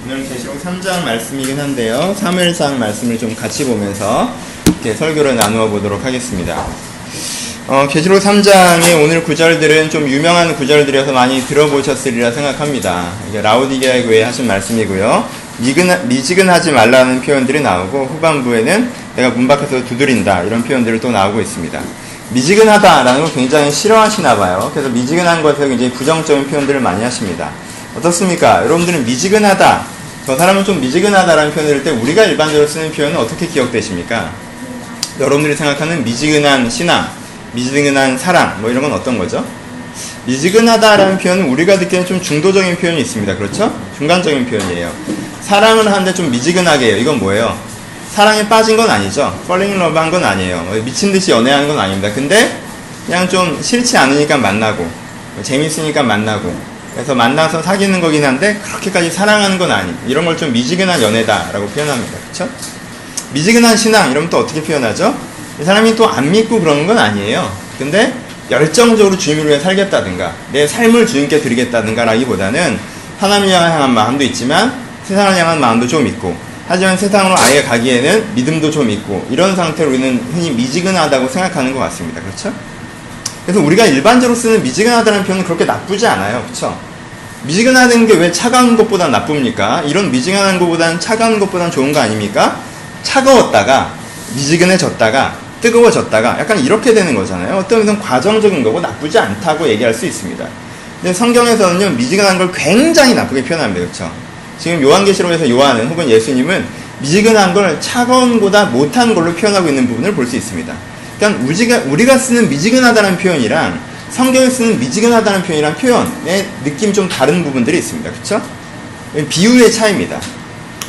오늘 계시록 3장 말씀이긴 한데요. 사무엘상 말씀을 좀 같이 보면서 이렇게 설교를 나누어 보도록 하겠습니다. 계시록 3장의 오늘 구절들은 좀 유명한 구절들이어서 많이 들어보셨으리라 생각합니다. 이게 라오디게아 교회에 하신 말씀이고요. 미지근하지 말라는 표현들이 나오고 후반부에는 내가 문 밖에서 두드린다 이런 표현들이 또 나오고 있습니다. 미지근하다라는 걸 굉장히 싫어하시나 봐요. 그래서 미지근한 것에 굉장히 부정적인 표현들을 많이 하십니다. 어떻습니까? 여러분들은 미지근하다, 저 사람은 좀 미지근하다라는 표현을 할 때 우리가 일반적으로 쓰는 표현은 어떻게 기억되십니까? 여러분들이 생각하는 미지근한 신앙, 미지근한 사랑, 뭐 이런 건 어떤 거죠? 미지근하다라는 표현은 우리가 듣기에는 좀 중도적인 표현이 있습니다. 그렇죠? 중간적인 표현이에요. 사랑을 하는데 좀 미지근하게 해요. 이건 뭐예요? 사랑에 빠진 건 아니죠. falling in love 한 건 아니에요. 미친 듯이 연애하는 건 아닙니다. 근데 그냥 좀 싫지 않으니까 만나고, 재밌으니까 만나고, 그래서 만나서 사귀는 거긴 한데 그렇게까지 사랑하는 건 아니. 이런 걸 좀 미지근한 연애다라고 표현합니다. 그렇죠? 미지근한 신앙 이러면 또 어떻게 표현하죠? 이 사람이 또 안 믿고 그러는 건 아니에요. 근데 열정적으로 주님을 위해 살겠다든가 내 삶을 주님께 드리겠다든가 라기보다는 하나님을 향한 마음도 있지만 세상을 향한 마음도 좀 있고, 하지만 세상으로 아예 가기에는 믿음도 좀 있고, 이런 상태로 우리는 흔히 미지근하다고 생각하는 것 같습니다. 그렇죠? 그래서 우리가 일반적으로 쓰는 미지근하다는 표현은 그렇게 나쁘지 않아요. 그렇죠? 미지근하다는 게 왜 차가운 것보다 나쁩니까? 이런 미지근한 것보다는 차가운 것보다는 좋은 거 아닙니까? 차가웠다가 미지근해졌다가 뜨거워졌다가 약간 이렇게 되는 거잖아요. 어떤 의미는 과정적인 거고 나쁘지 않다고 얘기할 수 있습니다. 근데 성경에서는요, 미지근한 걸 굉장히 나쁘게 표현합니다. 그렇죠? 지금 요한계시록에서 요한은 혹은 예수님은 미지근한 걸 차가운 거다 못한 걸로 표현하고 있는 부분을 볼 수 있습니다. 그러니까 우리가 쓰는 미지근하다는 표현이랑 성경에 쓰는 미지근하다는 표현이랑 표현의 느낌이 좀 다른 부분들이 있습니다. 그렇죠? 비유의 차이입니다.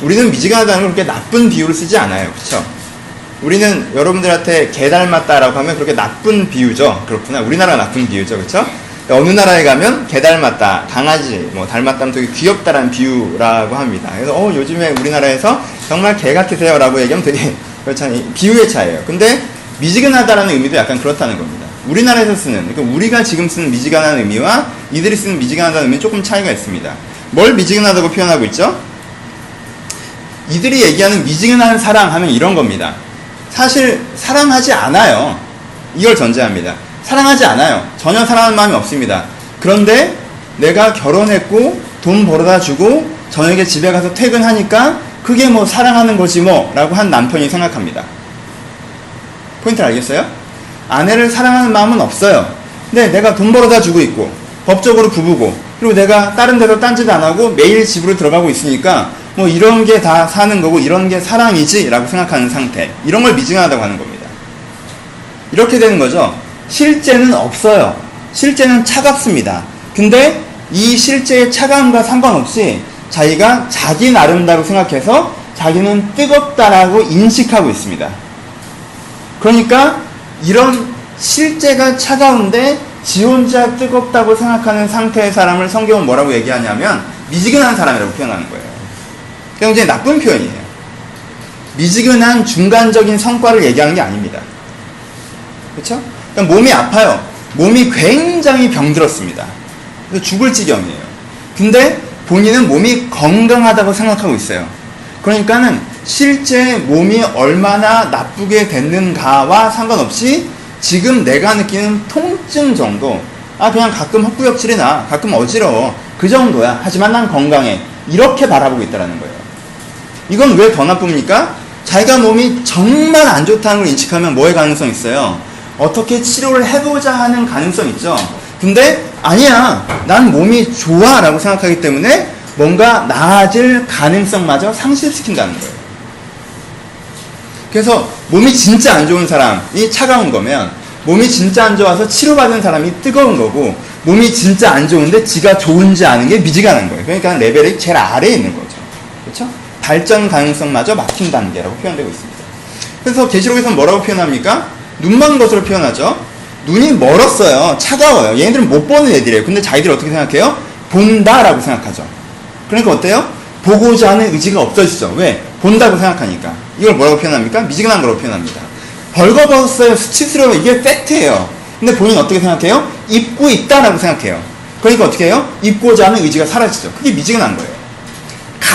우리는 미지근하다는 걸 그렇게 나쁜 비유를 쓰지 않아요. 그렇죠? 우리는 여러분들한테 개 닮았다라고 하면 그렇게 나쁜 비유죠. 그렇구나. 우리나라가 나쁜 비유죠. 그렇죠? 어느 나라에 가면 개 닮았다, 강아지 뭐 닮았다면 되게 귀엽다라는 비유라고 합니다. 그래서 요즘에 우리나라에서 정말 개 같으세요 라고 얘기하면 되게 그렇잖아요. 비유의 차이예요. 근데 미지근하다라는 의미도 약간 그렇다는 겁니다. 우리나라에서 쓰는, 그러니까 우리가 지금 쓰는 미지근한 의미와 이들이 쓰는 미지근하다는 의미는 조금 차이가 있습니다. 뭘 미지근하다고 표현하고 있죠? 이들이 얘기하는 미지근한 사랑 하면 이런 겁니다. 사실 사랑하지 않아요. 이걸 전제합니다. 사랑하지 않아요. 전혀 사랑하는 마음이 없습니다. 그런데 내가 결혼했고 돈 벌어다 주고 저녁에 집에 가서 퇴근하니까 그게 뭐 사랑하는 거지 뭐 라고 한 남편이 생각합니다. 포인트를 알겠어요? 아내를 사랑하는 마음은 없어요. 근데 내가 돈 벌어다 주고 있고 법적으로 부부고 그리고 내가 다른 데로 딴짓 안 하고 매일 집으로 들어가고 있으니까 뭐 이런 게 다 사는 거고 이런 게 사랑이지 라고 생각하는 상태, 이런 걸 미지근하다고 하는 겁니다. 이렇게 되는 거죠. 실제는 없어요. 실제는 차갑습니다. 근데 이 실제의 차가움과 상관없이 자기가 자기 나름다고 생각해서 자기는 뜨겁다라고 인식하고 있습니다. 그러니까 이런 실제가 차가운데 지 혼자 뜨겁다고 생각하는 상태의 사람을 성경은 뭐라고 얘기하냐면 미지근한 사람이라고 표현하는 거예요. 굉장히 나쁜 표현이에요. 미지근한 중간적인 성과를 얘기하는 게 아닙니다. 그렇죠? 그러니까 몸이 아파요. 몸이 굉장히 병들었습니다. 그래서 죽을 지경이에요. 근데 본인은 몸이 건강하다고 생각하고 있어요. 그러니까는 실제 몸이 얼마나 나쁘게 됐는가와 상관없이 지금 내가 느끼는 통증 정도, 그냥 가끔 헛구역질이 나, 가끔 어지러워, 그 정도야. 하지만 난 건강해. 이렇게 바라보고 있다는 거예요. 이건 왜 더 나쁩니까? 자기가 몸이 정말 안 좋다는 걸 인식하면 뭐의 가능성이 있어요? 어떻게 치료를 해보자 하는 가능성이 있죠. 근데 아니야, 난 몸이 좋아 라고 생각하기 때문에 뭔가 나아질 가능성마저 상실시킨다는 거예요. 그래서 몸이 진짜 안 좋은 사람이 차가운 거면 몸이 진짜 안 좋아서 치료받은 사람이 뜨거운 거고, 몸이 진짜 안 좋은데 지가 좋은지 아는 게 미지근한 거예요. 그러니까 레벨이 제일 아래에 있는 거죠. 그렇죠? 발전 가능성마저 막힌 단계라고 표현되고 있습니다. 그래서 계시록에서는 뭐라고 표현합니까? 눈 먼 것으로 표현하죠. 눈이 멀었어요. 차가워요. 얘네들은 못 보는 애들이에요. 근데 자기들이 어떻게 생각해요? 본다라고 생각하죠. 그러니까 어때요? 보고자 하는 의지가 없어지죠. 왜? 본다고 생각하니까. 이걸 뭐라고 표현합니까? 미지근한 거라고 표현합니다. 벌거벗었어요. 수치스러워요. 이게 팩트예요. 근데 본인은 어떻게 생각해요? 입고 있다라고 생각해요. 그러니까 어떻게 해요? 입고자 하는 의지가 사라지죠. 그게 미지근한 거예요.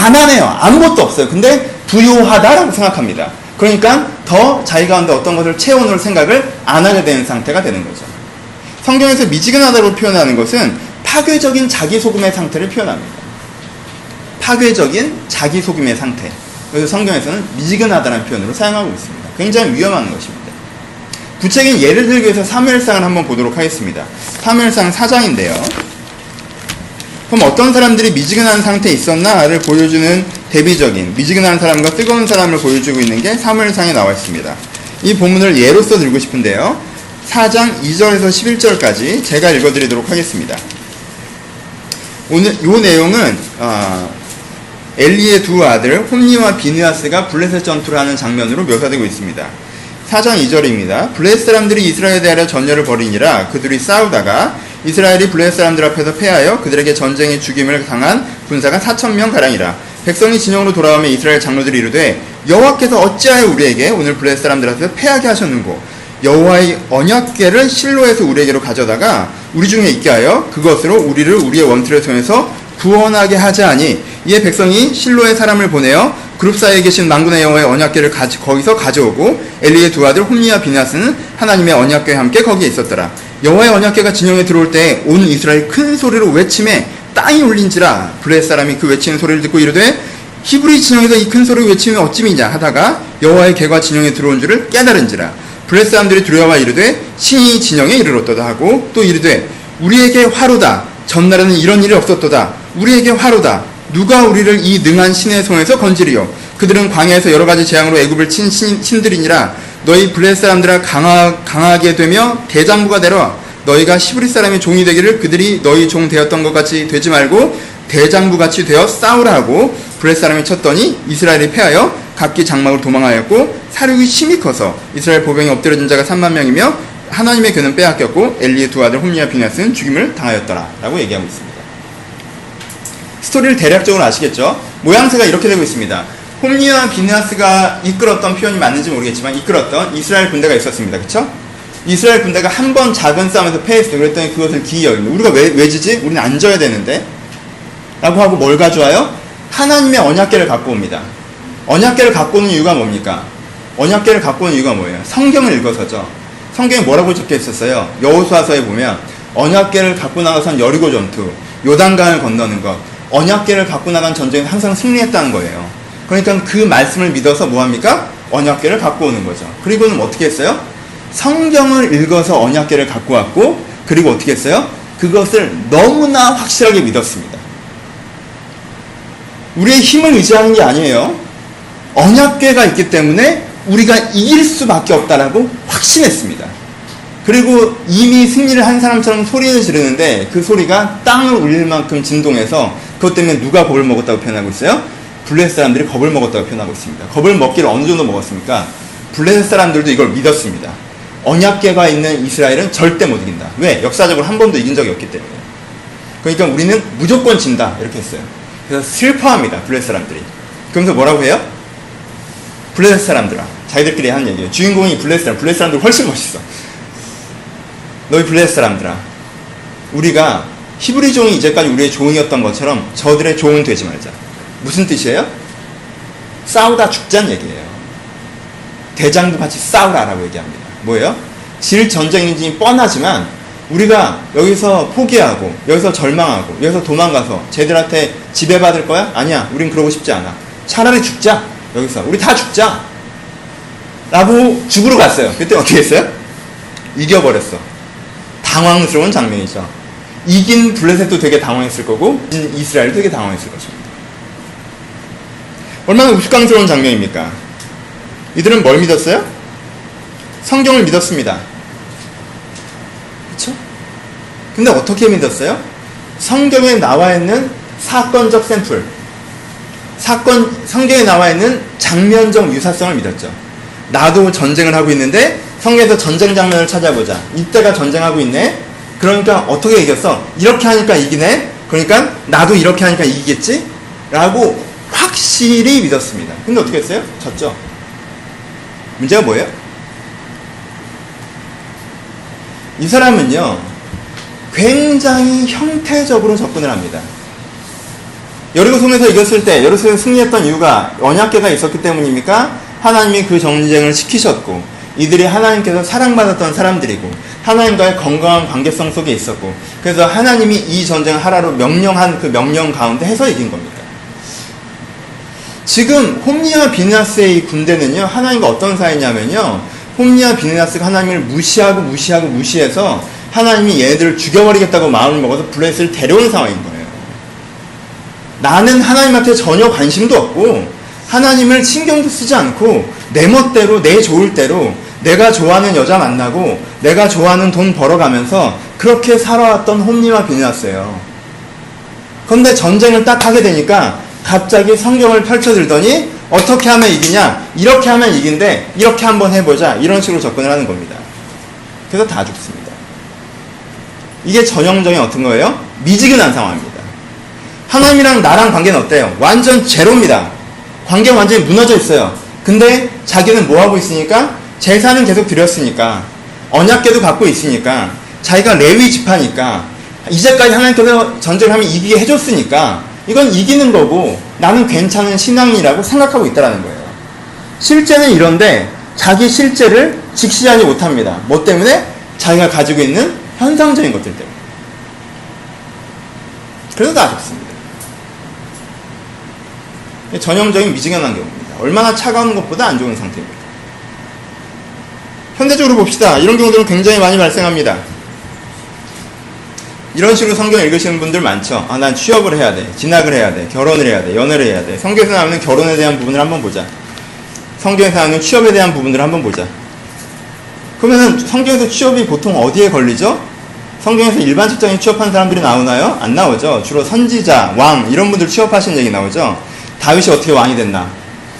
가난해요. 아무것도 없어요. 근데 부유하다라고 생각합니다. 그러니까 더 자기 가운데 어떤 것을 채워놓을 생각을 안 하게 되는 상태가 되는 거죠. 성경에서 미지근하다고 표현하는 것은 파괴적인 자기소금의 상태를 표현합니다. 파괴적인 자기소금의 상태. 그래서 성경에서는 미지근하다는 표현으로 사용하고 있습니다. 굉장히 위험한 것입니다. 구체적인 예를 들기 위해서 사무엘상을 한번 보도록 하겠습니다. 사무엘상 4장인데요. 그럼 어떤 사람들이 미지근한 상태에 있었나를 보여주는 대비적인 미지근한 사람과 뜨거운 사람을 보여주고 있는 게 사무엘상에 나와 있습니다. 이 본문을 예로서 들고 싶은데요. 4장 2절에서 11절까지 제가 읽어드리도록 하겠습니다. 오늘 이 내용은 엘리의 두 아들 홈니와 비느하스가 블레셋 전투를 하는 장면으로 묘사되고 있습니다. 4장 2절입니다. 블레셋 사람들이 이스라엘에 대하여 전열을 벌이니라. 그들이 싸우다가 이스라엘이 블레셋 사람들 앞에서 패하여 그들에게 전쟁에 죽임을 당한 군사가 4,000명가량이라. 백성이 진영으로 돌아오며 이스라엘 장로들이 이르되 여호와께서 어찌하여 우리에게 오늘 블레셋 사람들 앞에서 패하게 하셨는고 여호와의 언약궤를 실로에서 우리에게로 가져다가 우리 중에 있게 하여 그것으로 우리를 우리의 원틀을 통해서 구원하게 하지 아니. 이에 백성이 실로의 사람을 보내어 그룹 사이에 계신 만군의 여호와의 언약궤를 거기서 가져오고 엘리의 두 아들 홈니와 비느하스는 하나님의 언약궤와 함께 거기에 있었더라. 여호와의 언약궤가 진영에 들어올 때 온 이스라엘이 큰 소리로 외침에 땅이 울린지라. 블레셋 사람이 그 외치는 소리를 듣고 이르되 히브리 진영에서 이 큰 소리를 외치면 어찌미냐 하다가 여호와의 궤가 진영에 들어온 줄을 깨달은지라. 블레셋 사람들이 두려워하 이르되 신이 진영에 이르렀도다 하고 또 이르되 우리에게 화로다. 전날에는 이런 일이 없었도다. 우리에게 화로다. 누가 우리를 이 능한 신의 손에서 건지리요. 그들은 광야에서 여러 가지 재앙으로 애굽을 친 신들이니라. 너희 블레셋 사람들아 강하게 되며 대장부가 되라. 너희가 히브리 사람의 종이 되기를 그들이 너희 종 되었던 것 같이 되지 말고 대장부 같이 되어 싸우라 하고 블레셋 사람이 쳤더니 이스라엘이 패하여 각기 장막으로 도망하였고 사륙이 심히 커서 이스라엘 보병이 엎드려진 자가 3만 명이며 하나님의 궤는 빼앗겼고 엘리의 두 아들 홈니와 비느하스는 죽임을 당하였더라 라고 얘기하고 있습니다. 스토리를 대략적으로 아시겠죠? 모양새가 이렇게 되고 있습니다. 홈니와 비느하스가 이끌었던 표현이 맞는지 모르겠지만 이끌었던 이스라엘 군대가 있었습니다. 그쵸? 이스라엘 군대가 한 번 작은 싸움에서 패했어요. 그랬더니 그것을 기이 여깁니다. 우리가 왜 지지? 우리는 안 져야 되는데 라고 하고 뭘 가져와요? 하나님의 언약궤를 갖고 옵니다. 언약궤를 갖고 오는 이유가 뭡니까? 언약궤를 갖고 오는 이유가 뭐예요? 성경을 읽어서죠. 성경에 뭐라고 적혀 있었어요? 여호수아서에 보면 언약궤를 갖고 나가선 여리고 전투, 요단강을 건너는 것, 언약궤를 갖고 나간 전쟁은 항상 승리했다는 거예요. 그러니까 그 말씀을 믿어서 뭐합니까? 언약궤를 갖고 오는 거죠. 그리고는 어떻게 했어요? 성경을 읽어서 언약궤를 갖고 왔고 그리고 어떻게 했어요? 그것을 너무나 확실하게 믿었습니다. 우리의 힘을 의지하는 게 아니에요. 언약궤가 있기 때문에 우리가 이길 수밖에 없다라고 확신했습니다. 그리고 이미 승리를 한 사람처럼 소리를 지르는데 그 소리가 땅을 울릴 만큼 진동해서 그것 때문에 누가 겁을 먹었다고 표현하고 있어요? 블레셋 사람들이 겁을 먹었다고 표현하고 있습니다. 겁을 먹기를 어느 정도 먹었습니까? 블레셋 사람들도 이걸 믿었습니다. 언약궤가 있는 이스라엘은 절대 못 이긴다. 왜? 역사적으로 한 번도 이긴 적이 없기 때문에. 그러니까 우리는 무조건 진다 이렇게 했어요. 그래서 슬퍼합니다. 블레셋 사람들이. 그러면서 뭐라고 해요? 블레셋 사람들아. 자기들끼리 하는 얘기예요. 주인공이 블레셋 사람들 훨씬 멋있어. 너희 블레셋 사람들아, 우리가 히브리 종이 이제까지 우리의 종이었던 것처럼 저들의 종은 되지 말자. 무슨 뜻이에요? 싸우다 죽자는 얘기예요. 대장부 같이 싸우라라고 얘기합니다. 뭐예요? 질 전쟁인지 뻔하지만 우리가 여기서 포기하고 여기서 절망하고 여기서 도망가서 쟤들한테 지배받을 거야? 아니야. 우린 그러고 싶지 않아. 차라리 죽자. 여기서 우리 다 죽자 라고 죽으러 갔어요. 그때 어떻게 했어요? 이겨버렸어. 당황스러운 장면이죠. 이긴 블레셋도 되게 당황했을 거고 이스라엘도 되게 당황했을 것입니다. 얼마나 우스꽝스러운 장면입니까? 이들은 뭘 믿었어요? 성경을 믿었습니다. 그쵸? 근데 어떻게 믿었어요? 성경에 나와 있는 사건적 샘플, 성경에 나와 있는 장면적 유사성을 믿었죠. 나도 전쟁을 하고 있는데 성경에서 전쟁 장면을 찾아보자. 이때가 전쟁하고 있네. 그러니까 어떻게 이겼어? 이렇게 하니까 이기네. 그러니까 나도 이렇게 하니까 이기겠지? 라고 확실히 믿었습니다. 근데 어떻게 했어요? 졌죠. 문제가 뭐예요? 이 사람은요 굉장히 형태적으로 접근을 합니다. 여리고성에서 이겼을 때 여리고성에서 승리했던 이유가 언약궤가 있었기 때문입니까? 하나님이 그 전쟁을 시키셨고 이들이 하나님께서 사랑받았던 사람들이고 하나님과의 건강한 관계성 속에 있었고 그래서 하나님이 이 전쟁을 하라고 명령한 그 명령 가운데 해서 이긴 겁니다. 지금 홈리와 비느하스의 이 군대는요, 하나님과 어떤 사이냐면요, 홈리와 비느하스가 하나님을 무시해서 하나님이 얘네들을 죽여버리겠다고 마음을 먹어서 블레셋을 데려온 상황인 거예요. 나는 하나님한테 전혀 관심도 없고 하나님을 신경도 쓰지 않고 내 멋대로 내 좋을 대로 내가 좋아하는 여자 만나고 내가 좋아하는 돈 벌어가면서 그렇게 살아왔던 홈리와 비느하스예요. 그런데 전쟁을 딱 하게 되니까 갑자기 성경을 펼쳐들더니 어떻게 하면 이기냐, 이렇게 하면 이긴데 이렇게 한번 해보자, 이런 식으로 접근을 하는 겁니다. 그래서 다 죽습니다. 이게 전형적인 어떤 거예요? 미지근한 상황입니다. 하나님이랑 나랑 관계는 어때요? 완전 제로입니다. 관계가 완전히 무너져 있어요. 근데 자기는 뭐하고 있으니까? 제사는 계속 드렸으니까, 언약궤도 갖고 있으니까, 자기가 레위 지파니까, 이제까지 하나님께서 전쟁을 하면 이기게 해줬으니까 이건 이기는 거고 나는 괜찮은 신앙이라고 생각하고 있다는 거예요. 실제는 이런데 자기 실제를 직시하지 못합니다. 뭐 때문에? 자기가 가지고 있는 현상적인 것들 때문에. 그래서 다 죽습니다. 전형적인 미지근한 경우입니다. 얼마나 차가운 것보다 안 좋은 상태입니다. 현대적으로 봅시다. 이런 경우들은 굉장히 많이 발생합니다. 이런 식으로 성경 읽으시는 분들 많죠. 아, 난 취업을 해야 돼, 진학을 해야 돼, 결혼을 해야 돼, 연애를 해야 돼. 성경에서 나오는 결혼에 대한 부분을 한번 보자. 성경에서 나오는 취업에 대한 부분을 한번 보자. 그러면은 성경에서 취업이 보통 어디에 걸리죠? 성경에서 일반 직장에 취업한 사람들이 나오나요? 안 나오죠. 주로 선지자, 왕 이런 분들 취업하신 얘기 나오죠. 다윗이 어떻게 왕이 됐나?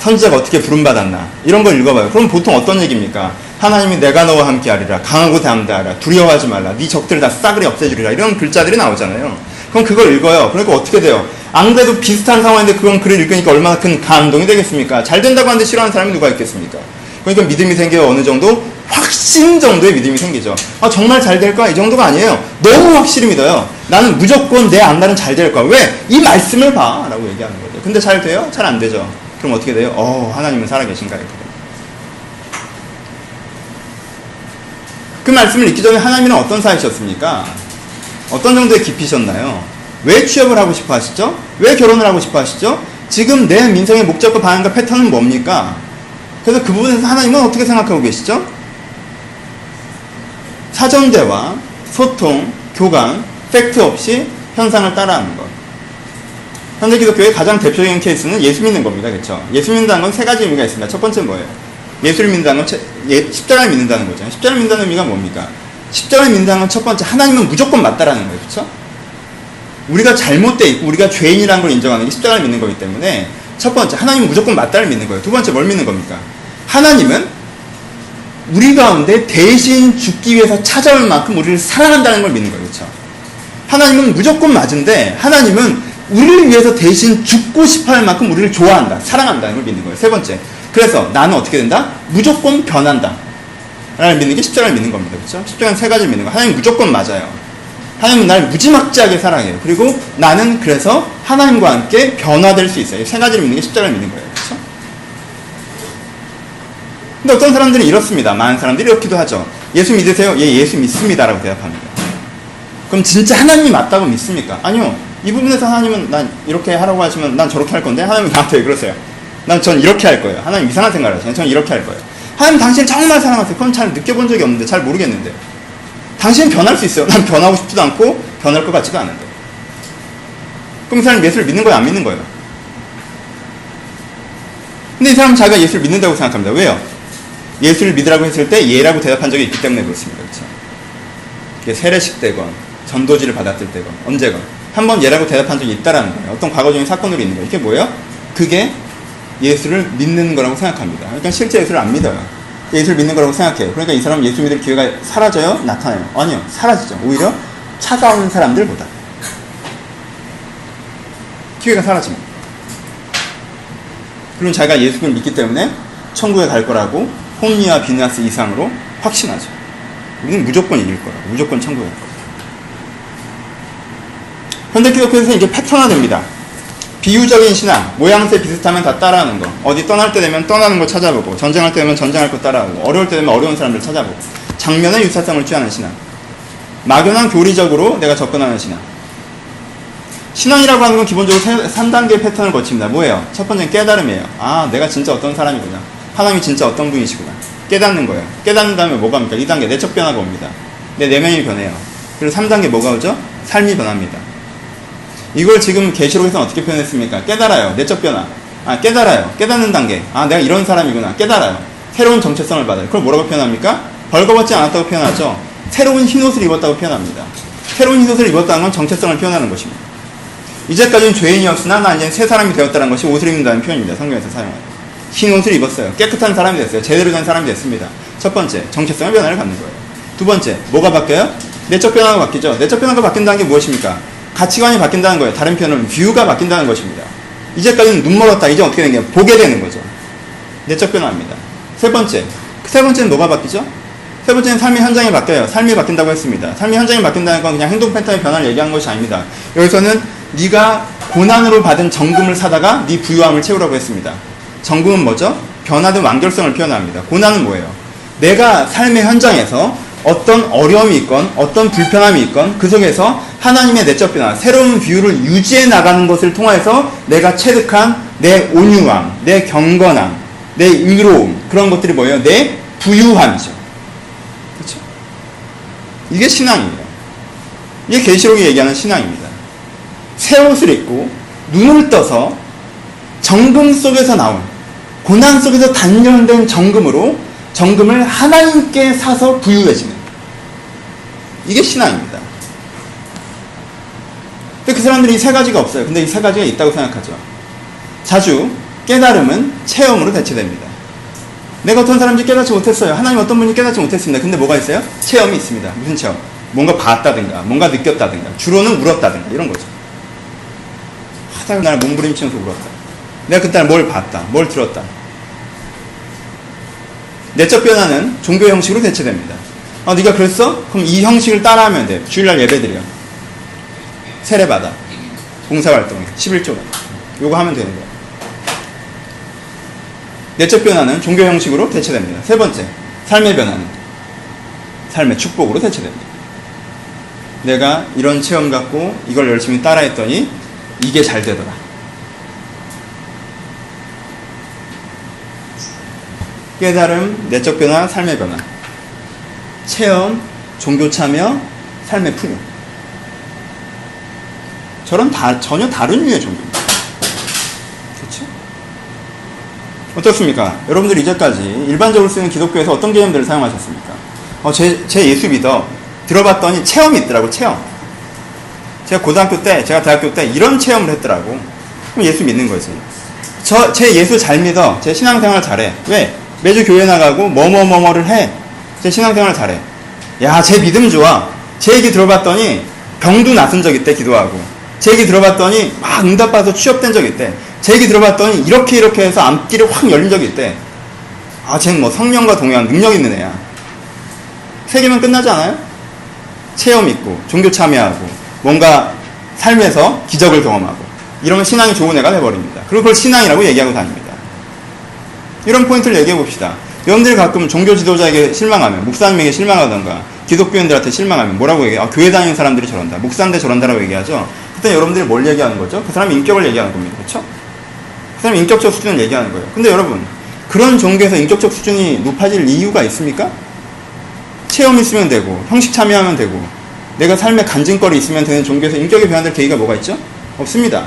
선지자가 어떻게 부름받았나? 이런 걸 읽어봐요. 그럼 보통 어떤 얘기입니까? 하나님이 내가 너와 함께하리라, 강하고 담대하라, 두려워하지 말라, 네 적들을 다 싸그리 없애주리라, 이런 글자들이 나오잖아요. 그럼 그걸 읽어요. 그러니까 어떻게 돼요? 안 그래도 비슷한 상황인데 그건 글을 읽으니까 얼마나 큰 감동이 되겠습니까? 잘 된다고 하는데 싫어하는 사람이 누가 있겠습니까? 그러니까 믿음이 생겨요. 어느 정도? 확신 정도의 믿음이 생기죠. 아, 정말 잘 될까? 이 정도가 아니에요. 너무 확실히 믿어요. 나는 무조건 내 앞날은 잘 될 거야. 왜? 이 말씀을 봐! 라고 얘기하는 거죠. 근데 잘 돼요? 잘 안 되죠. 그럼 어떻게 돼요? 하나님은 살아계신가? 이렇게 돼요. 그 말씀을 읽기 전에 하나님이랑 어떤 사이셨습니까? 어떤 정도의 깊이셨나요? 왜 취업을 하고 싶어 하시죠? 왜 결혼을 하고 싶어 하시죠? 지금 내 민생의 목적과 방향과 패턴은 뭡니까? 그래서 그 부분에서 하나님은 어떻게 생각하고 계시죠? 사전대화, 소통, 교감, 팩트 없이 현상을 따라하는 것. 현대기독교의 가장 대표적인 케이스는 예수 믿는 겁니다. 그렇죠? 예수 믿는다는 건 세 가지 의미가 있습니다. 첫 번째는 뭐예요? 예수를 믿는다는 건 십자가를 믿는다는 거죠. 십자가를 믿는다는 의미가 뭡니까? 십자가를 믿는다는 건 첫 번째, 하나님은 무조건 맞다라는 거예요. 그렇죠? 우리가 잘못되어 있고 우리가 죄인이라는 걸 인정하는 게 십자가를 믿는 거기 때문에 첫 번째, 하나님은 무조건 맞다를 믿는 거예요. 두 번째, 뭘 믿는 겁니까? 하나님은 우리 가운데 대신 죽기 위해서 찾아올 만큼 우리를 사랑한다는 걸 믿는 거예요. 그렇죠? 하나님은 무조건 맞은데 하나님은 우리를 위해서 대신 죽고 싶어 할 만큼 우리를 좋아한다, 사랑한다는 걸 믿는 거예요. 세 번째, 그래서 나는 어떻게 된다? 무조건 변한다 라는 믿는 게 십자가를 믿는 겁니다. 그렇죠? 십자가는 세 가지를 믿는 거예요. 하나님 무조건 맞아요. 하나님은 나를 무지막지하게 사랑해요. 그리고 나는 그래서 하나님과 함께 변화될 수 있어요. 세 가지를 믿는 게 십자가를 믿는 거예요. 그렇죠? 근데 어떤 사람들이 이렇습니다. 많은 사람들이 이렇기도 하죠. 예수 믿으세요? 예, 예수 믿습니다 라고 대답합니다. 그럼 진짜 하나님이 맞다고 믿습니까? 아니요. 이 부분에서 하나님은 난 이렇게 하라고 하시면 난 저렇게 할 건데 하나님은 나한테 왜 그러세요? 전 이렇게 할 거예요. 하나님 이상한 생각을 하시네. 전 이렇게 할 거예요. 하나님 당신을 정말 사랑하세요. 그건 잘 느껴본 적이 없는데, 잘 모르겠는데. 당신은 변할 수 있어요. 난 변하고 싶지도 않고 변할 것 같지도 않은데. 그럼 이 사람은 예수를 믿는 거예요? 안 믿는 거예요? 근데 이 사람은 자기가 예수를 믿는다고 생각합니다. 왜요? 예수를 믿으라고 했을 때 예라고 대답한 적이 있기 때문에 그렇습니다. 그렇죠? 이게 세례식 때건 전도지를 받았을 때건 언제건 한번 예라고 대답한 적이 있다라는 거예요. 어떤 과거적인 사건으로 있는 거예요. 이게 뭐예요? 그게 예수를 믿는 거라고 생각합니다. 그러니까 실제 예수를 안 믿어요. 예수를 믿는 거라고 생각해요. 그러니까 이 사람은 예수 믿을 기회가 사라져요? 나타나요? 아니요. 사라지죠. 오히려 차가운 사람들보다 기회가 사라집니다. 그럼 자기가 예수를 믿기 때문에 천국에 갈 거라고 홈리와 비느하스 이상으로 확신하죠. 우리는 무조건 이길 거라고, 무조건 천국에 갈 거라고. 현대기독교에서는 이게 패턴화됩니다. 비유적인 신앙, 모양새 비슷하면 다 따라하는 거. 어디 떠날 때 되면 떠나는 거 찾아보고, 전쟁할 때 되면 전쟁할 거 따라하고, 어려울 때 되면 어려운 사람들 찾아보고, 장면의 유사성을 취하는 신앙. 막연한 교리적으로 내가 접근하는 신앙. 신앙이라고 하는 건 기본적으로 3단계의 패턴을 거칩니다. 뭐예요? 첫 번째는 깨달음이에요. 아, 내가 진짜 어떤 사람이구나. 하나님이 진짜 어떤 분이시구나. 깨닫는 거예요. 깨닫는 다음에 뭐가 옵니까? 2단계 내적 변화가 옵니다. 내 내면이 변해요. 그리고 3단계 뭐가 오죠? 삶이 변합니다. 이걸 지금 계시록에서는 어떻게 표현했습니까? 깨달아요. 내적 변화. 아, 깨달아요. 깨닫는 단계. 아, 내가 이런 사람이구나. 깨달아요. 새로운 정체성을 받아요. 그걸 뭐라고 표현합니까? 벌거벗지 않았다고 표현하죠. 새로운 흰옷을 입었다고 표현합니다. 새로운 흰옷을 입었다는 건 정체성을 표현하는 것입니다. 이제까지는 죄인이었으나 나 이제 새 사람이 되었다는 것이 옷을 입는다는 표현입니다. 성경에서 사용하는. 흰옷을 입었어요. 깨끗한 사람이 됐어요. 제대로 된 사람이 됐습니다. 첫 번째, 정체성의 변화를 갖는 거예요. 두 번째, 뭐가 바뀌어요? 내적 변화가 바뀌죠. 내적 변화가 바뀐다는 게 무엇입니까? 가치관이 바뀐다는 거예요. 다른 표현은 뷰가 바뀐다는 것입니다. 이제까지는 눈 멀었다. 이제 어떻게 된 게 보게 되는 거죠. 내적 변화입니다. 세 번째는 뭐가 바뀌죠? 세 번째는 삶의 현장이 바뀌어요. 삶이 바뀐다고 했습니다. 삶의 현장이 바뀐다는 건 그냥 행동 패턴의 변화를 얘기하는 것이 아닙니다. 여기서는 네가 고난으로 받은 정금을 사다가 네 부유함을 채우라고 했습니다. 정금은 뭐죠? 변화된 완결성을 표현합니다. 고난은 뭐예요? 내가 삶의 현장에서 어떤 어려움이 있건 어떤 불편함이 있건 그 속에서 하나님의 내적 변화, 새로운 뷰를 유지해 나가는 것을 통해서 내가 체득한 내 온유함, 내 경건함, 내 의로움, 그런 것들이 뭐예요? 내 부유함이죠. 그렇죠? 이게 신앙이에요. 이게 계시록이 얘기하는 신앙입니다. 새 옷을 입고 눈을 떠서 정금 속에서 나온, 고난 속에서 단련된 정금으로 정금을 하나님께 사서 부유해지는, 이게 신앙입니다. 근데 그 사람들이 이 세 가지가 없어요. 근데 이 세 가지가 있다고 생각하죠. 자주 깨달음은 체험으로 대체됩니다. 내가 어떤 사람인지 깨닫지 못했어요. 하나님 어떤 분인지 깨닫지 못했습니다. 근데 뭐가 있어요? 체험이 있습니다. 무슨 체험? 뭔가 봤다든가 뭔가 느꼈다든가, 주로는 울었다든가 이런 거죠. 하다가 날 몸부림치면서 울었다. 내가 그때 뭘 봤다, 뭘 들었다. 내적 변화는 종교 형식으로 대체됩니다. 네가 그랬어? 그럼 이 형식을 따라하면 돼. 주일날 예배드려, 세례받아, 봉사활동해, 11조간, 요거 하면 되는 거야. 내적 변화는 종교 형식으로 대체됩니다. 세 번째, 삶의 변화는 삶의 축복으로 대체됩니다. 내가 이런 체험 갖고 이걸 열심히 따라했더니 이게 잘 되더라. 깨달음, 내적 변화, 삶의 변화. 체험, 종교 참여, 삶의 풍요. 전혀 다른 류의 종교입니다. 그렇죠? 어떻습니까? 여러분들 이제까지 일반적으로 쓰는 기독교에서 어떤 개념들을 사용하셨습니까? 제 예수 믿어. 들어봤더니 체험이 있더라고, 체험. 제가 고등학교 때, 제가 대학교 때 이런 체험을 했더라고. 그럼 예수 믿는 거지. 제 예수 잘 믿어. 제 신앙생활 잘해. 왜? 매주 교회 나가고 뭐뭐뭐뭐를 해. 제 신앙생활 잘해. 야, 제 믿음 좋아. 제 얘기 들어봤더니 병도 낫은 적 있대, 기도하고. 제 얘기 들어봤더니 막 응답받아서 취업된 적 있대. 제 얘기 들어봤더니 이렇게 해서 앞길이 확 열린 적이 있대. 아, 쟤는 뭐 성령과 동행한 능력 있는 애야. 세 개면 끝나지 않아요? 체험 있고, 종교 참여하고, 뭔가 삶에서 기적을 경험하고, 이러면 신앙이 좋은 애가 돼버립니다. 그리고 그걸 신앙이라고 얘기하고 다닙니다. 이런 포인트를 얘기해 봅시다. 여러분들이 가끔 종교 지도자에게 실망하면, 목사님에게 실망하던가, 기독교인들한테 실망하면 뭐라고 얘기해요? 교회 다니는 사람들이 저런다, 목사인데 저런다라고 얘기하죠. 그때 여러분들이 뭘 얘기하는 거죠? 그 사람의 인격을 얘기하는 겁니다. 그렇죠? 그 사람의 인격적 수준을 얘기하는 거예요. 근데 여러분, 그런 종교에서 인격적 수준이 높아질 이유가 있습니까? 체험 있으면 되고, 형식 참여하면 되고, 내가 삶의 간증거리 있으면 되는 종교에서 인격이 변화될 계기가 뭐가 있죠? 없습니다.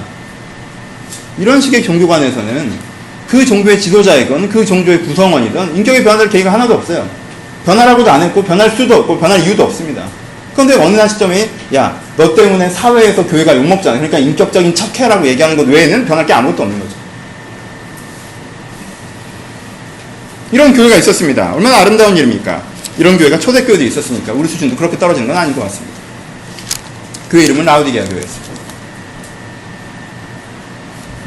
이런 식의 종교관에서는 그 종교의 지도자이건 그 종교의 구성원이든 인격이 변화될 계기가 하나도 없어요. 변하라고도 안 했고 변할 수도 없고 변할 이유도 없습니다. 그런데 어느 날 시점에 야, 너 때문에 사회에서 교회가 욕먹잖아. 그러니까 인격적인 척해라고 얘기하는 것 외에는 변할 게 아무것도 없는 거죠. 이런 교회가 있었습니다. 얼마나 아름다운 일입니까? 이런 교회가 초대교회도 있었으니까 우리 수준도 그렇게 떨어지는 건 아닌 것 같습니다. 교회 이름은 라우디게아 교회였습니다.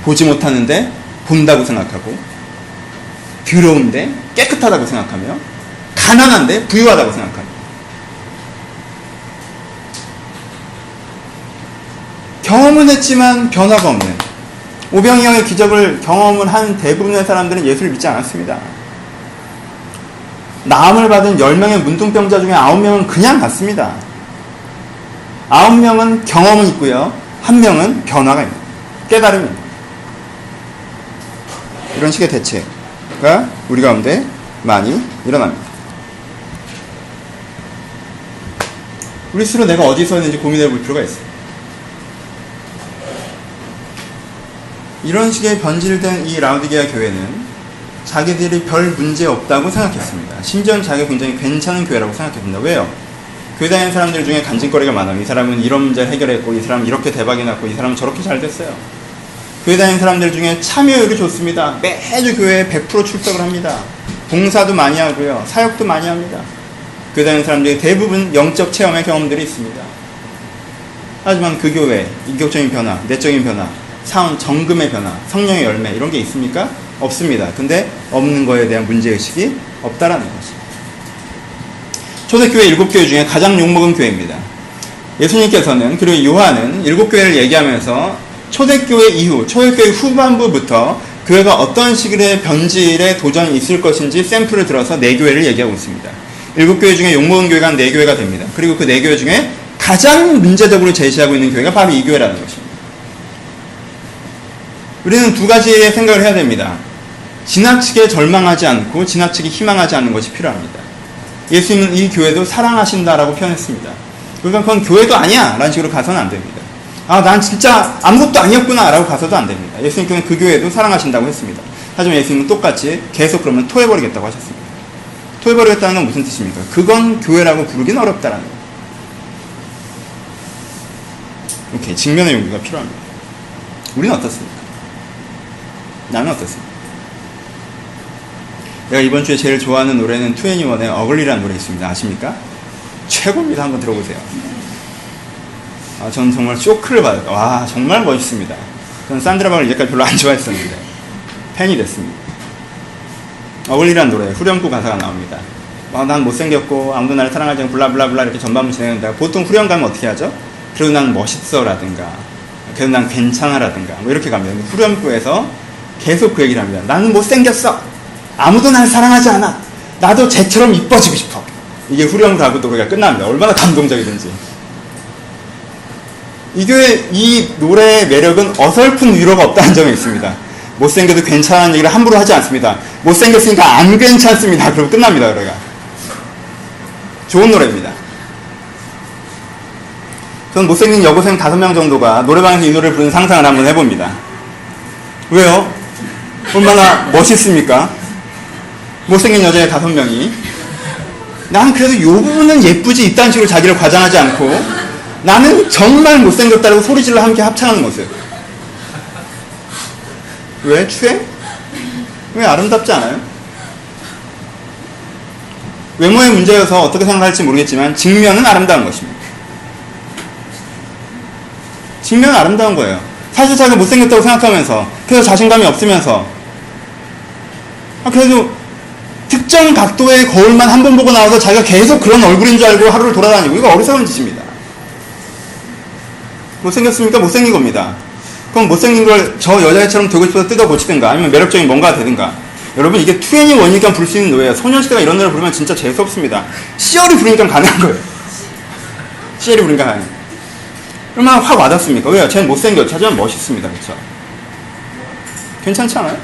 보지 못하는데 본다고 생각하고, 더러운데 깨끗하다고 생각하며, 가난한데 부유하다고 생각합니다. 경험은 했지만 변화가 없는, 오병이어의 기적을 경험을 한 대부분의 사람들은 예수를 믿지 않았습니다. 나음을 받은 10명의 문둥병자 중에 9명은 그냥 갔습니다. 9명은 경험은 있고요. 1명은 변화가 있는 깨달음입니다. 이런 식의 대체가 우리 가운데 많이 일어납니다. 우리 스스로 내가 어디 서 있는지 고민해 볼 필요가 있어요. 이런 식의 변질된 이 라우디게아 교회는 자기들이 별 문제 없다고 생각했습니다. 심지어는 자기가 굉장히 괜찮은 교회라고 생각했습니다. 왜요? 교회 다니는 사람들 중에 간증거리가 많아요. 이 사람은 이런 문제를 해결했고, 이 사람은 이렇게 대박이 났고, 이 사람은 저렇게 잘 됐어요. 교회 다니는 사람들 중에 참여율이 좋습니다. 매주 교회에 100% 출석을 합니다. 봉사도 많이 하고요. 사역도 많이 합니다. 교회 다니는 사람들이 대부분 영적 체험의 경험들이 있습니다. 하지만 그 교회에 인격적인 변화, 내적인 변화, 사원 정금의 변화, 성령의 열매 이런 게 있습니까? 없습니다. 근데 없는 거에 대한 문제의식이 없다라는 것입니다. 초대교회 7교회 중에 가장 욕먹은 교회입니다. 예수님께서는, 그리고 요한은 7교회를 얘기하면서 초대교회 이후, 초대교회 후반부부터 교회가 어떤 식의 변질에 도전이 있을 것인지 샘플을 들어서 4교회를 얘기하고 있습니다. 7교회 중에 욕먹은 교회가 4교회가 됩니다. 그리고 그 4교회 중에 가장 문제적으로 제시하고 있는 교회가 바로 이 교회라는 것입니다. 우리는 두 가지의 생각을 해야 됩니다. 지나치게 절망하지 않고 지나치게 희망하지 않는 것이 필요합니다. 예수님은 이 교회도 사랑하신다라고 표현했습니다. 그러니까 그건 교회도 아니야 라는 식으로 가서는 안 됩니다. 아, 난 진짜 아무것도 아니었구나 라고 가서도 안 됩니다. 예수님께서는 그 교회도 사랑하신다고 했습니다. 하지만 예수님은 똑같이 계속 그러면 토해버리겠다고 하셨습니다. 토해버리겠다는 건 무슨 뜻입니까? 그건 교회라고 부르긴 어렵다라는 거예요. 오케이, 직면의 용기가 필요합니다. 우리는 어떻습니까? 나는 어떻습니까? 내가 이번 주에 제일 좋아하는 노래는 2NE1의 어글리라는 노래 있습니다. 아십니까? 최고입니다. 한번 들어보세요. 아, 저는 정말 쇼크를 받았다. 와, 정말 멋있습니다. 저는 산드라박을 이제까지 별로 안 좋아했었는데 팬이 됐습니다. 어글리라는 노래 후렴구 가사가 나옵니다. 난 못생겼고 아무도 나를 사랑하지 않고 블라블라블라 이렇게 전반부 진행한다. 보통 후렴 가면 어떻게 하죠? 그래도 난 멋있어 라든가 그래도 난 괜찮아 라든가 뭐 이렇게 갑니다. 후렴구에서 계속 그 얘기를 합니다. 나는 못생겼어. 아무도 날 사랑하지 않아. 나도 쟤처럼 이뻐지고 싶어. 이게 후렴 가고 노래가 끝납니다. 얼마나 감동적이든지. 이 교회 이 노래의 매력은 어설픈 위로가 없다는 점이 있습니다. 못생겨도 괜찮은 얘기를 함부로 하지 않습니다. 못생겼으니까 안 괜찮습니다. 그러고 끝납니다. 노래가. 좋은 노래입니다. 저는 못생긴 여고생 5명 정도가 노래방에서 이 노래를 부르는 상상을 한번 해봅니다. 왜요? 얼마나 멋있습니까? 못생긴 여자애 5명이 난 그래도 이 부분은 예쁘지 이딴 식으로 자기를 과장하지 않고 나는 정말 못생겼다고 소리질러 함께 합창하는 모습. 왜? 추해? 왜 아름답지 않아요? 외모의 문제여서 어떻게 생각할지 모르겠지만 직면은 아름다운 것입니다. 직면은 아름다운 거예요. 사실 자기가 못생겼다고 생각하면서 그래서 자신감이 없으면서 그래도 특정 각도의 거울만 한 번 보고 나와서 자기가 계속 그런 얼굴인 줄 알고 하루를 돌아다니고 이거 어리석은 짓입니다. 못생겼습니까? 못생긴 겁니다. 그럼 못생긴 걸 저 여자애처럼 되고 싶어서 뜯어고치든가 아니면 매력적인 뭔가가 되든가. 여러분 이게 2NE1이니까 부를 수 있는 노래예요. 소녀시대가 이런 노래 부르면 진짜 재수없습니다. 시얼이 부르니까 가능한 거예요. 시얼이 부르니까 가능해요. 얼마나 확 와닿습니까? 왜요? 쟤는 못생겼죠. 하지만 멋있습니다. 그렇죠? 괜찮지 않아요?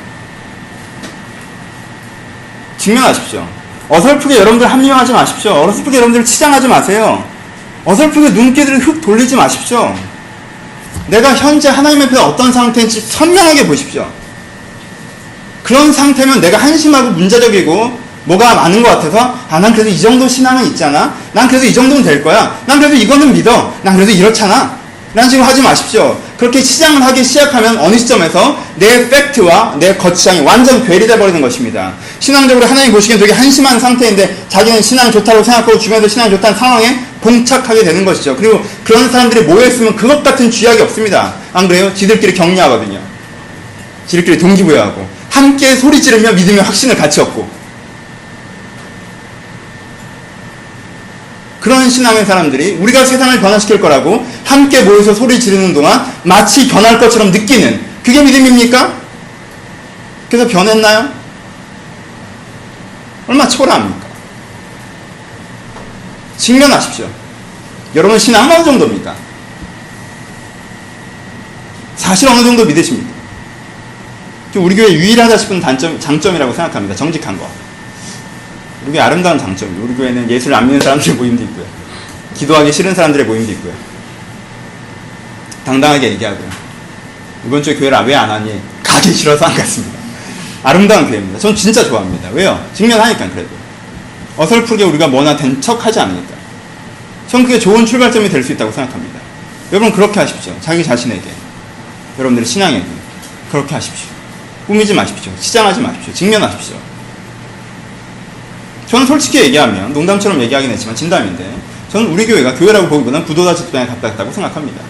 직면하십시오. 어설프게 여러분들 합리화하지 마십시오. 어설프게 여러분들 치장하지 마세요. 어설프게 눈길을 훅 돌리지 마십시오. 내가 현재 하나님 앞에 어떤 상태인지 선명하게 보십시오. 그런 상태면 내가 한심하고 문제적이고 뭐가 많은 것 같아서 난 그래도 이 정도 신앙은 있잖아. 난 그래도 이 정도는 될 거야. 난 그래도 이거는 믿어. 난 그래도 이렇잖아. 라는 식으로 하지 마십시오. 그렇게 치장을 하기 시작하면 어느 시점에서 내 팩트와 내 거치장이 완전 괴리돼 버리는 것입니다. 신앙적으로 하나님 보시기엔 되게 한심한 상태인데 자기는 신앙이 좋다고 생각하고 주변에서 신앙이 좋다는 상황에 봉착하게 되는 것이죠. 그리고 그런 사람들이 모여있으면 그것 같은 쥐약이 없습니다. 안 그래요? 지들끼리 격려하거든요. 지들끼리 동기부여하고 함께 소리 지르며 믿음의 확신을 같이 얻고 그런 신앙의 사람들이 우리가 세상을 변화시킬 거라고 함께 모여서 소리 지르는 동안 마치 변할 것처럼 느끼는 그게 믿음입니까? 그래서 변했나요? 얼마나 초라합니까? 직면하십시오. 여러분 신앙 어느 정도입니까? 사실 어느 정도 믿으십니까? 우리 교회 유일하다 싶은 장점이라고 생각합니다. 정직한 거. 우리 교회 아름다운 장점이에요. 우리 교회는 예수를 안 믿는 사람들의 모임도 있고요. 기도하기 싫은 사람들의 모임도 있고요. 당당하게 얘기하고요. 이번 주에 교회를 왜 안 하니? 가기 싫어서 안 갔습니다. 아름다운 교회입니다. 전 진짜 좋아합니다. 왜요? 직면하니까 그래도. 어설프게 우리가 뭐나 된 척하지 않으니까. 전 그게 좋은 출발점이 될 수 있다고 생각합니다. 여러분 그렇게 하십시오. 자기 자신에게. 여러분들의 신앙에게. 그렇게 하십시오. 꾸미지 마십시오. 치장하지 마십시오. 직면하십시오. 저는 솔직히 얘기하면 농담처럼 얘기하긴 했지만 진담인데 저는 우리 교회가 교회라고 보기보다는 부도자 집단에 가깝다고 생각합니다.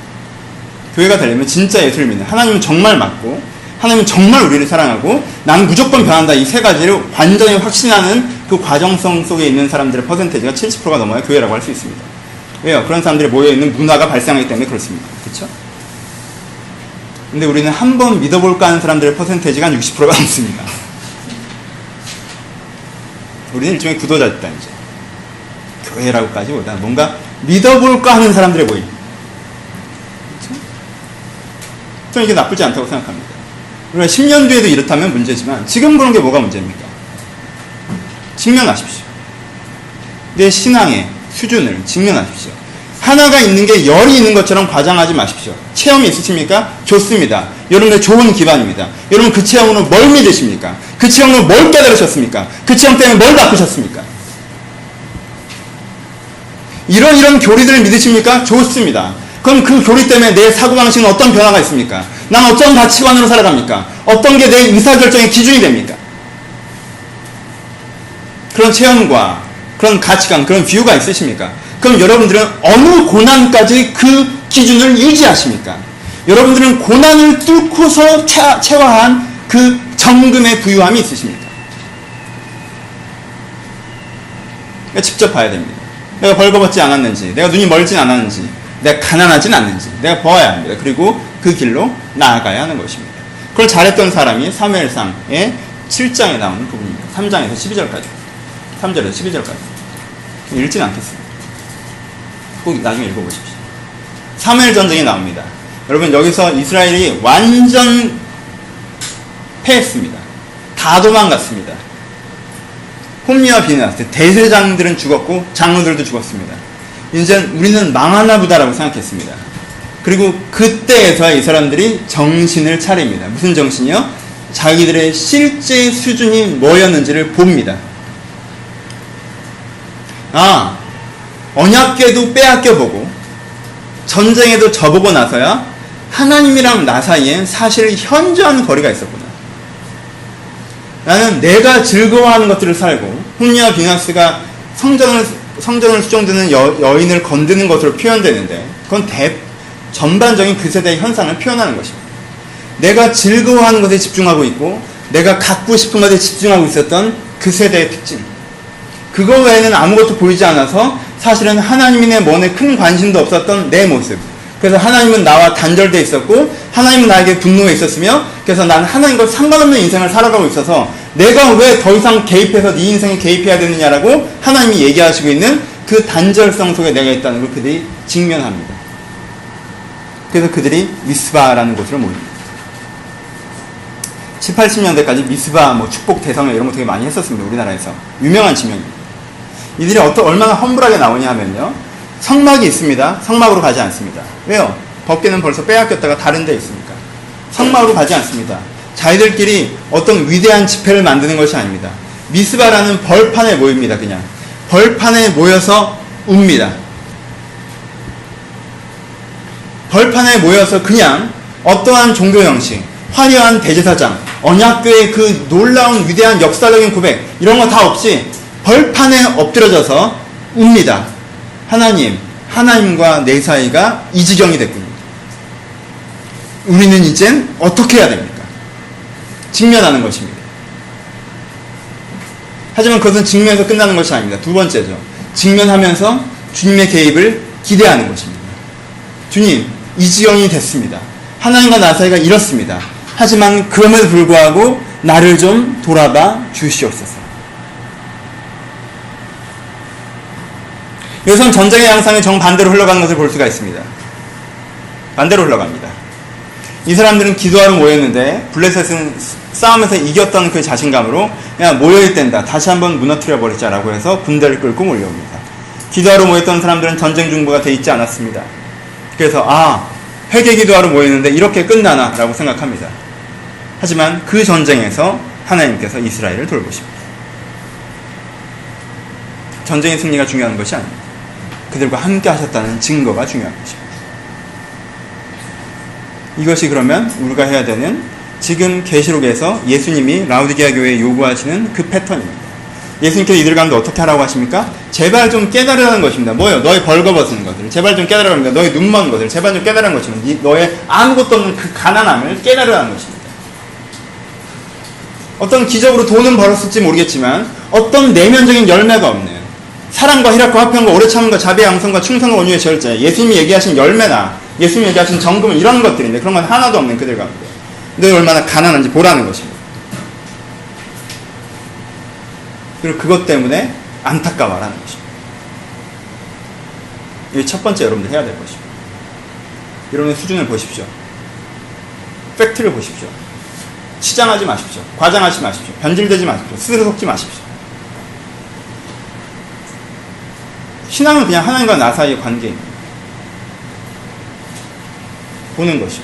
교회가 되려면 진짜 예수를 믿는 하나님은 정말 맞고 하나님은 정말 우리를 사랑하고 나는 무조건 변한다 이 세 가지를 완전히 확신하는 그 과정성 속에 있는 사람들의 퍼센테이지가 70%가 넘어야 교회라고 할 수 있습니다. 왜요? 그런 사람들이 모여있는 문화가 발생하기 때문에 그렇습니다. 그렇죠? 근데 우리는 한 번 믿어볼까 하는 사람들의 퍼센테이지가 한 60%가 넘습니다. 우리는 일종의 구도자 집단이죠. 교회라고까지보다 뭔가 믿어볼까 하는 사람들의 모임. 그렇죠? 저는 이게 나쁘지 않다고 생각합니다. 우리가 10년 뒤에도 이렇다면 문제지만 지금 그런 게 뭐가 문제입니까? 직면하십시오. 내 신앙의 수준을 직면하십시오. 하나가 있는 게 열이 있는 것처럼 과장하지 마십시오. 체험이 있으십니까? 좋습니다. 여러분의 좋은 기반입니다. 여러분 그 체험으로 뭘 믿으십니까? 그 체험으로 뭘 깨달으셨습니까? 그 체험 때문에 뭘 바꾸셨습니까? 이런 교리들을 믿으십니까? 좋습니다. 그럼 그 교리 때문에 내 사고방식은 어떤 변화가 있습니까? 난 어떤 가치관으로 살아갑니까? 어떤 게 내 의사결정의 기준이 됩니까? 그런 체험과 그런 가치관, 그런 뷰가 있으십니까? 그럼 여러분들은 어느 고난까지 그 기준을 유지하십니까? 여러분들은 고난을 뚫고서 체화한 그 정금의 부유함이 있으십니까? 직접 봐야 됩니다. 내가 벌거벗지 않았는지, 내가 눈이 멀진 않았는지, 내가 가난하진 않는지 내가 보아야 합니다. 그리고 그 길로 나아가야 하는 것입니다. 그걸 잘했던 사람이 사무엘상의 7장에 나오는 부분입니다. 3장에서 12절까지 3절에서 12절까지 읽진 않겠습니다. 꼭 나중에 읽어보십시오. 사무엘 전쟁이 나옵니다. 여러분 여기서 이스라엘이 완전 패했습니다. 다 도망갔습니다. 홈리와 비느하스 대제장들은 죽었고 장로들도 죽었습니다. 이제 우리는 망하나 보다라고 생각했습니다. 그리고 그때에서 이 사람들이 정신을 차립니다. 무슨 정신이요? 자기들의 실제 수준이 뭐였는지를 봅니다. 언약궤도 빼앗겨보고 전쟁에도 져보고 나서야 하나님이랑 나 사이엔 사실 현저한 거리가 있었구나. 나는 내가 즐거워하는 것들을 살고 홈리와 비나스가 성전을 수종드는 여인을 건드는 것으로 표현되는데 그건 전반적인 그 세대의 현상을 표현하는 것입니다. 내가 즐거워하는 것에 집중하고 있고 내가 갖고 싶은 것에 집중하고 있었던 그 세대의 특징, 그거 외에는 아무것도 보이지 않아서 사실은 하나님의 뭔에 큰 관심도 없었던 내 모습. 그래서 하나님은 나와 단절되어 있었고 하나님은 나에게 분노해 있었으며 그래서 나는 하나님과 상관없는 인생을 살아가고 있어서 내가 왜 더 이상 개입해서 네 인생에 개입해야 되느냐라고 하나님이 얘기하시고 있는 그 단절성 속에 내가 있다는 걸 그들이 직면합니다. 그래서 그들이 미스바라는 곳으로 모입니다. 7, 80년대까지 미스바, 축복 대성회 이런 거 되게 많이 했었습니다. 우리나라에서. 유명한 지명입니다. 이들이 얼마나 험불하게 나오냐 하면요. 성막이 있습니다. 성막으로 가지 않습니다. 왜요? 법궤는 벌써 빼앗겼다가 다른 데 있으니까. 성막으로 가지 않습니다. 자기들끼리 어떤 위대한 집회를 만드는 것이 아닙니다. 미스바라는 벌판에 모입니다. 그냥. 벌판에 모여서 웁니다. 벌판에 모여서 그냥 어떠한 종교 형식, 화려한 대제사장, 언약궤의 그 놀라운 위대한 역사적인 고백 이런 거 다 없이 벌판에 엎드려져서 웁니다. 하나님과 내 사이가 이 지경이 됐군요. 우리는 이젠 어떻게 해야 됩니까? 직면하는 것입니다. 하지만 그것은 직면에서 끝나는 것이 아닙니다. 두 번째죠. 직면하면서 주님의 개입을 기대하는 것입니다. 주님, 이 지경이 됐습니다. 하나님과 나 사이가 이렇습니다. 하지만 그럼에도 불구하고 나를 좀 돌아봐 주시옵소서. 여기서는 전쟁의 양상이 정반대로 흘러가는 것을 볼 수가 있습니다. 반대로 흘러갑니다. 이 사람들은 기도하러 모였는데 블레셋은 싸움에서 이겼던 그 자신감으로 그냥 모여있댄다, 다시 한번 무너뜨려 버리자라고 해서 군대를 끌고 몰려옵니다. 기도하러 모였던 사람들은 전쟁 중보가 돼 있지 않았습니다. 그래서 회개 기도하러 모였는데 이렇게 끝나나 라고 생각합니다. 하지만 그 전쟁에서 하나님께서 이스라엘을 돌보십니다. 전쟁의 승리가 중요한 것이 아닙니다. 그들과 함께 하셨다는 증거가 중요한 것입니다. 이것이 그러면 우리가 해야 되는 지금 계시록에서 예수님이 라우디게아 교회에 요구하시는 그 패턴입니다. 예수님께서 이들 가운데 어떻게 하라고 하십니까? 제발 좀 깨달으라는 것입니다. 뭐예요? 너의 벌거벗은 것을 제발 좀 깨달으라는 것입니다. 너의 눈먼 것을 제발 좀 깨달으라는 것입니다. 너의 아무것도 없는 그 가난함을 깨달으라는 것입니다. 어떤 기적으로 돈은 벌었을지 모르겠지만 어떤 내면적인 열매가 없는 사랑과 희락과 화평과 오래 참음과 자비의 양성과 충성과 온유의 절제, 예수님이 얘기하신 열매나 예수님이 얘기하신 정금은 이런 것들인데 그런 건 하나도 없는 그들 가운데 너희 얼마나 가난한지 보라는 것입니다. 그리고 그것 때문에 안타까워하라는 것입니다. 이게 첫 번째 여러분들 해야 될 것입니다. 여러분의 수준을 보십시오. 팩트를 보십시오. 치장하지 마십시오. 과장하지 마십시오. 변질되지 마십시오. 스스로 속지 마십시오. 신앙은 그냥 하나님과 나 사이의 관계입니다. 보는 것이요.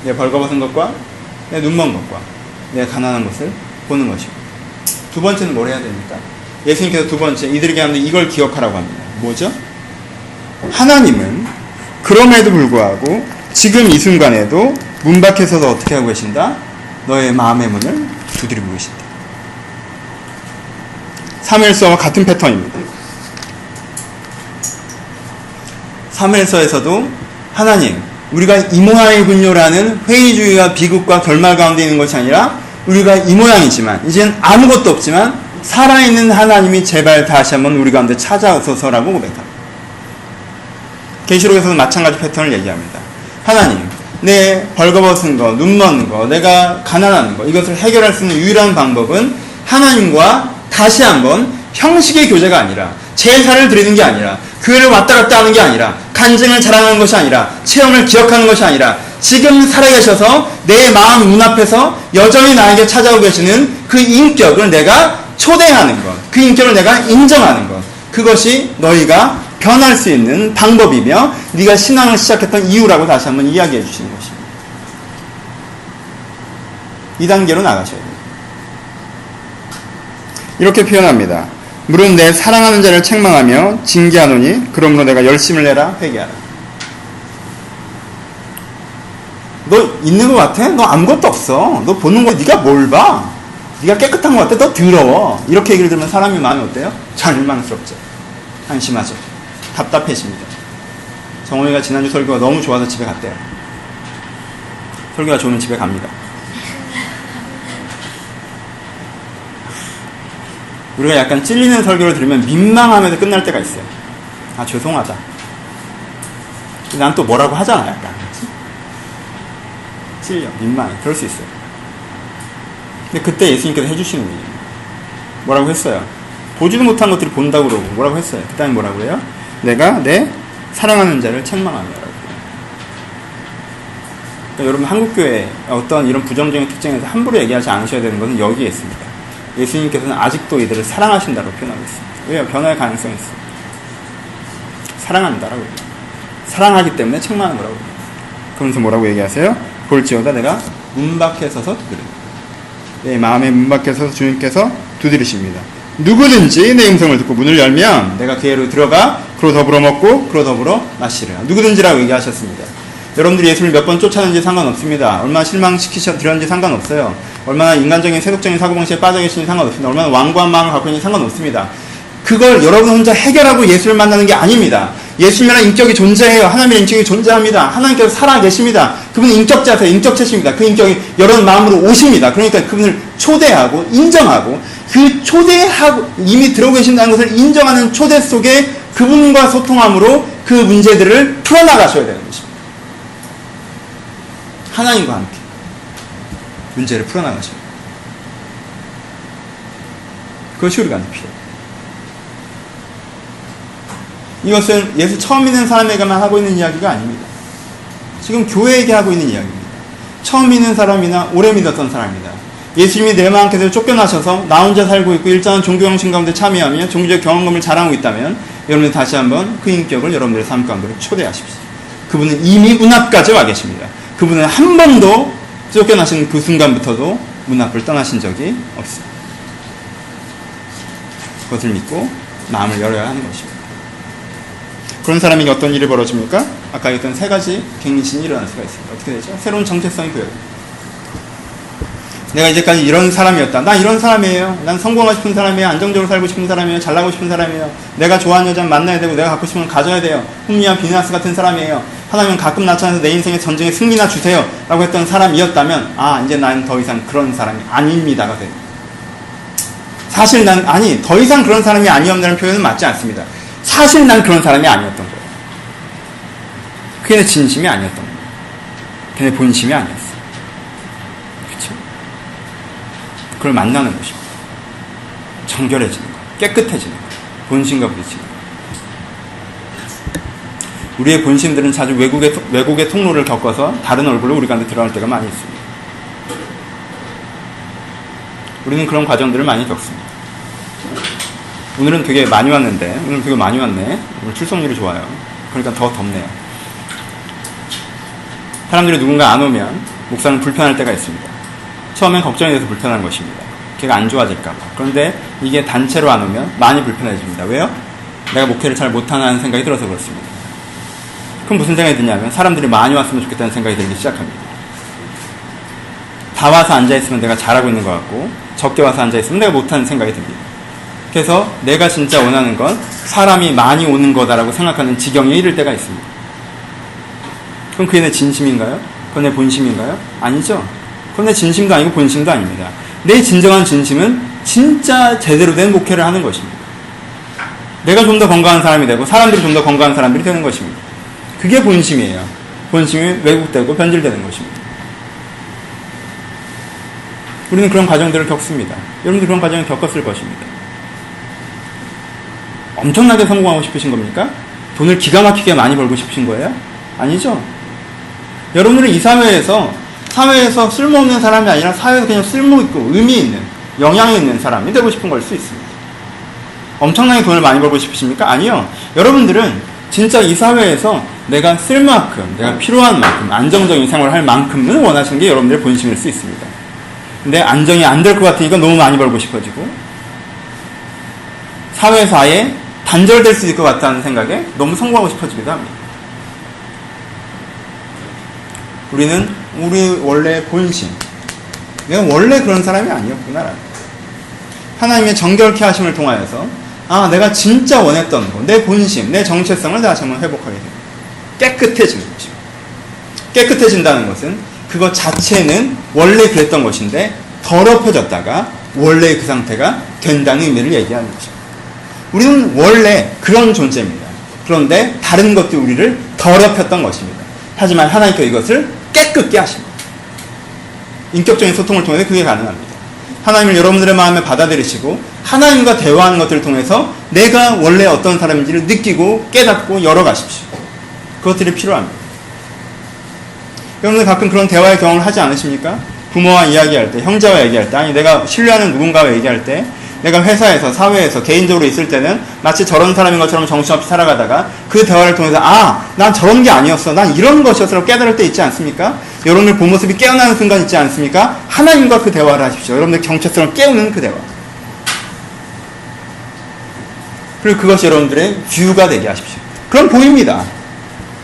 내 벌거벗은 것과 내 눈먼 것과 내 가난한 것을 보는 것이요. 두 번째는 뭘 해야 됩니까? 예수님께서 두 번째 이들에게 하는데 이걸 기억하라고 합니다. 뭐죠? 하나님은 그럼에도 불구하고 지금 이 순간에도 문 밖에 서서 어떻게 하고 계신다? 너의 마음의 문을 두드리고 계신다. 사무엘서와 같은 패턴입니다. 사무엘서에서도 하나님, 우리가 이 모양이군요라는 회의주의와 비극과 결말 가운데 있는 것이 아니라 우리가 이 모양이지만 이제는 아무것도 없지만 살아있는 하나님이 제발 다시 한번 우리 가운데 찾아오소서라고 고백합니다. 계시록에서도 마찬가지 패턴을 얘기합니다. 하나님, 내 벌거벗은 거, 눈먼 거, 내가 가난한 거, 이것을 해결할 수 있는 유일한 방법은 하나님과 다시 한번 형식의 교제가 아니라 제사를 드리는 게 아니라 교회를 왔다 갔다 하는 게 아니라 간증을 자랑하는 것이 아니라 체험을 기억하는 것이 아니라 지금 살아계셔서 내 마음 눈앞에서 여전히 나에게 찾아오고 계시는 그 인격을 내가 초대하는 것, 그 인격을 내가 인정하는 것, 그것이 너희가 변할 수 있는 방법이며 네가 신앙을 시작했던 이유라고 다시 한번 이야기해 주시는 것입니다. 이 단계로 나가셔야 됩니다. 이렇게 표현합니다. 물은 내 사랑하는 자를 책망하며 징계하노니 그러므로 내가 열심을 내라 회개하라. 너 있는 것 같아? 너 아무것도 없어. 너 보는 거 네가 뭘 봐? 네가 깨끗한 것 같아? 너 더러워. 이렇게 얘기를 들으면 사람이 마음이 어때요? 절망스럽죠. 한심하죠. 답답해집니다. 정원이가 지난주 설교가 너무 좋아서 집에 갔대요. 설교가 좋으면 집에 갑니다. 우리가 약간 찔리는 설교를 들으면 민망하면서 끝날 때가 있어요. 아, 죄송하다. 난 또 뭐라고 하잖아, 약간. 찔려, 민망해. 그럴 수 있어요. 근데 그때 예수님께서 해주시는 얘기예요. 뭐라고 했어요? 보지도 못한 것들을 본다고 그러고 뭐라고 했어요? 그 다음에 뭐라고 해요? 내가 내 사랑하는 자를 책망하며라고. 그러니까 여러분 한국교회 어떤 이런 부정적인 특징에서 함부로 얘기하지 않으셔야 되는 것은 여기에 있습니다. 예수님께서는 아직도 이들을 사랑하신다고 표현하고 있습니다. 왜요? 변화의 가능성이 있습니다. 사랑한다라고 얘기해요. 사랑하기 때문에 책망하는 거라고 얘기해요. 그러면서 뭐라고 얘기하세요? 볼지어다 내가 문 밖에 서서 두드린다. 내 마음의 문 밖에 서서 주님께서 두드리십니다. 누구든지 내 음성을 듣고 문을 열면 내가 그에로 들어가 그로 더불어 먹고 그로 더불어 마시리라. 누구든지라고 얘기하셨습니다. 여러분들이 예수를 몇 번 쫓아는지 상관없습니다. 얼마나 실망시키셨는지 상관없어요. 얼마나 인간적인 세속적인 사고방식에 빠져 계시는지 상관없습니다. 얼마나 완고한 마음을 갖고 있는지 상관없습니다. 그걸 여러분 혼자 해결하고 예수를 만나는 게 아닙니다. 예수님이라는 인격이 존재해요. 하나님의 인격이 존재합니다. 하나님께서 살아계십니다. 그분은 인격자세요. 인격체십니다. 그 인격이 여러분 마음으로 오십니다. 그러니까 그분을 초대하고 인정하고 그 초대하고 이미 들어오고 계신다는 것을 인정하는 초대 속에 그분과 소통함으로 그 문제들을 풀어나가셔야 되는 것입니다. 하나님과 함께. 문제를 풀어나가십니다. 그것이 우리가 하는 필요. 이것은 예수 처음 믿는 사람에게만 하고 있는 이야기가 아닙니다. 지금 교회에게 하고 있는 이야기입니다. 처음 믿는 사람이나 오래 믿었던 사람입니다. 예수님이 내 마음께서 쫓겨나셔서 나 혼자 살고 있고 일정한 종교형식 가운데 참여하며 종교적 경험을 자랑하고 있다면 여러분들 다시 한번 그 인격을 여러분들의 삶 가운데로 초대하십시오. 그분은 이미 문 앞까지 와 계십니다. 그분은 한 번도 쫓겨나신 그 순간부터도 문 앞을 떠나신 적이 없습니다. 그것을 믿고 마음을 열어야 하는 것입니다. 그런 사람에게 어떤 일이 벌어집니까? 아까 얘기했던 세 가지 갱신이 일어날 수가 있습니다. 어떻게 되죠? 새로운 정체성이 보여요. 내가 이제까지 이런 사람이었다. 나 이런 사람이에요. 난 성공하고 싶은 사람이에요. 안정적으로 살고 싶은 사람이에요. 잘나고 싶은 사람이에요. 내가 좋아하는 여자는 만나야 되고 내가 갖고 싶은 건 가져야 돼요. 흠리와 비나스 같은 사람이에요. 하나님은 가끔 나타나서 내 인생의 전쟁에 승리나 주세요 라고 했던 사람이었다면 이제 나는 더 이상 그런 사람이 아닙니다가 돼요. 사실 더 이상 그런 사람이 아니었다는 표현은 맞지 않습니다. 사실 난 그런 사람이 아니었던 거예요. 그게 내 진심이 아니었던 거예요. 그게 내 본심이 아니었어요. 그렇죠? 그걸 만나는 것입니다. 정결해지는 것, 깨끗해지는 것, 본심과 부딪히는 것. 우리의 본심들은 자주 왜곡의 통로를 겪어서 다른 얼굴로 우리 가운데 들어갈 때가 많이 있습니다. 우리는 그런 과정들을 많이 겪습니다. 오늘은 되게 많이 왔는데, 오늘 되게 많이 왔네. 오늘 출석률이 좋아요. 그러니까 더 덥네요. 사람들이 누군가 안 오면 목사는 불편할 때가 있습니다. 처음엔 걱정이 돼서 불편한 것입니다. 걔가 안 좋아질까봐. 그런데 이게 단체로 안 오면 많이 불편해집니다. 왜요? 내가 목회를 잘 못하는 생각이 들어서 그렇습니다. 그럼 무슨 생각이 드냐면 사람들이 많이 왔으면 좋겠다는 생각이 들기 시작합니다. 다 와서 앉아있으면 내가 잘하고 있는 것 같고 적게 와서 앉아있으면 내가 못하는 생각이 듭니다. 그래서 내가 진짜 원하는 건 사람이 많이 오는 거다라고 생각하는 지경에 이를 때가 있습니다. 그럼 그게 내 진심인가요? 그건 내 본심인가요? 아니죠. 그건 내 진심도 아니고 본심도 아닙니다. 내 진정한 진심은 진짜 제대로 된 목회를 하는 것입니다. 내가 좀 더 건강한 사람이 되고 사람들이 좀 더 건강한 사람들이 되는 것입니다. 그게 본심이에요. 본심이 왜곡되고 변질되는 것입니다. 우리는 그런 과정들을 겪습니다. 여러분도 그런 과정을 겪었을 것입니다. 엄청나게 성공하고 싶으신 겁니까? 돈을 기가 막히게 많이 벌고 싶으신 거예요? 아니죠. 여러분들은 이 사회에서 쓸모없는 사람이 아니라 사회에서 그냥 쓸모있고 의미 있는, 영향이 있는 사람이 되고 싶은 걸 수 있습니다. 엄청나게 돈을 많이 벌고 싶으십니까? 아니요. 여러분들은 진짜 이 사회에서 내가 쓸 만큼, 내가 필요한 만큼, 안정적인 생활을 할 만큼은 원하시는 게 여러분들의 본심일 수 있습니다. 근데 안정이 안 될 것 같으니까 너무 많이 벌고 싶어지고 사회에서 아예 단절될 수 있을 것 같다는 생각에 너무 성공하고 싶어지기도 합니다. 우리는 우리 원래 본심, 내가 원래 그런 사람이 아니었구나. 하나님의 정결케 하심을 통하여서 내가 진짜 원했던 거, 내 본심, 내 정체성을 다시 한번 회복하게 됩니다. 깨끗해지는 것입니다. 깨끗해진다는 것은 그것 자체는 원래 그랬던 것인데 더럽혀졌다가 원래 그 상태가 된다는 의미를 얘기하는 것입니다. 우리는 원래 그런 존재입니다. 그런데 다른 것들이 우리를 더럽혔던 것입니다. 하지만 하나님께서 이것을 깨끗게 하십니다. 인격적인 소통을 통해서 그게 가능합니다. 하나님을 여러분들의 마음에 받아들이시고 하나님과 대화하는 것들을 통해서 내가 원래 어떤 사람인지를 느끼고 깨닫고 열어가십시오. 그것들이 필요합니다. 여러분들 가끔 그런 대화의 경험을 하지 않으십니까? 부모와 이야기할 때, 형제와 얘기할 때, 아니 내가 신뢰하는 누군가와 얘기할 때, 내가 회사에서, 사회에서, 개인적으로 있을 때는 마치 저런 사람인 것처럼 정신없이 살아가다가 그 대화를 통해서 난 저런 게 아니었어, 난 이런 것이었어 라고 깨달을 때 있지 않습니까? 여러분들 본 모습이 깨어나는 순간 있지 않습니까? 하나님과 그 대화를 하십시오. 여러분들 정체성을 깨우는 그 대화. 그리고 그것이 여러분들의 뷰가 되게 하십시오. 그럼 보입니다.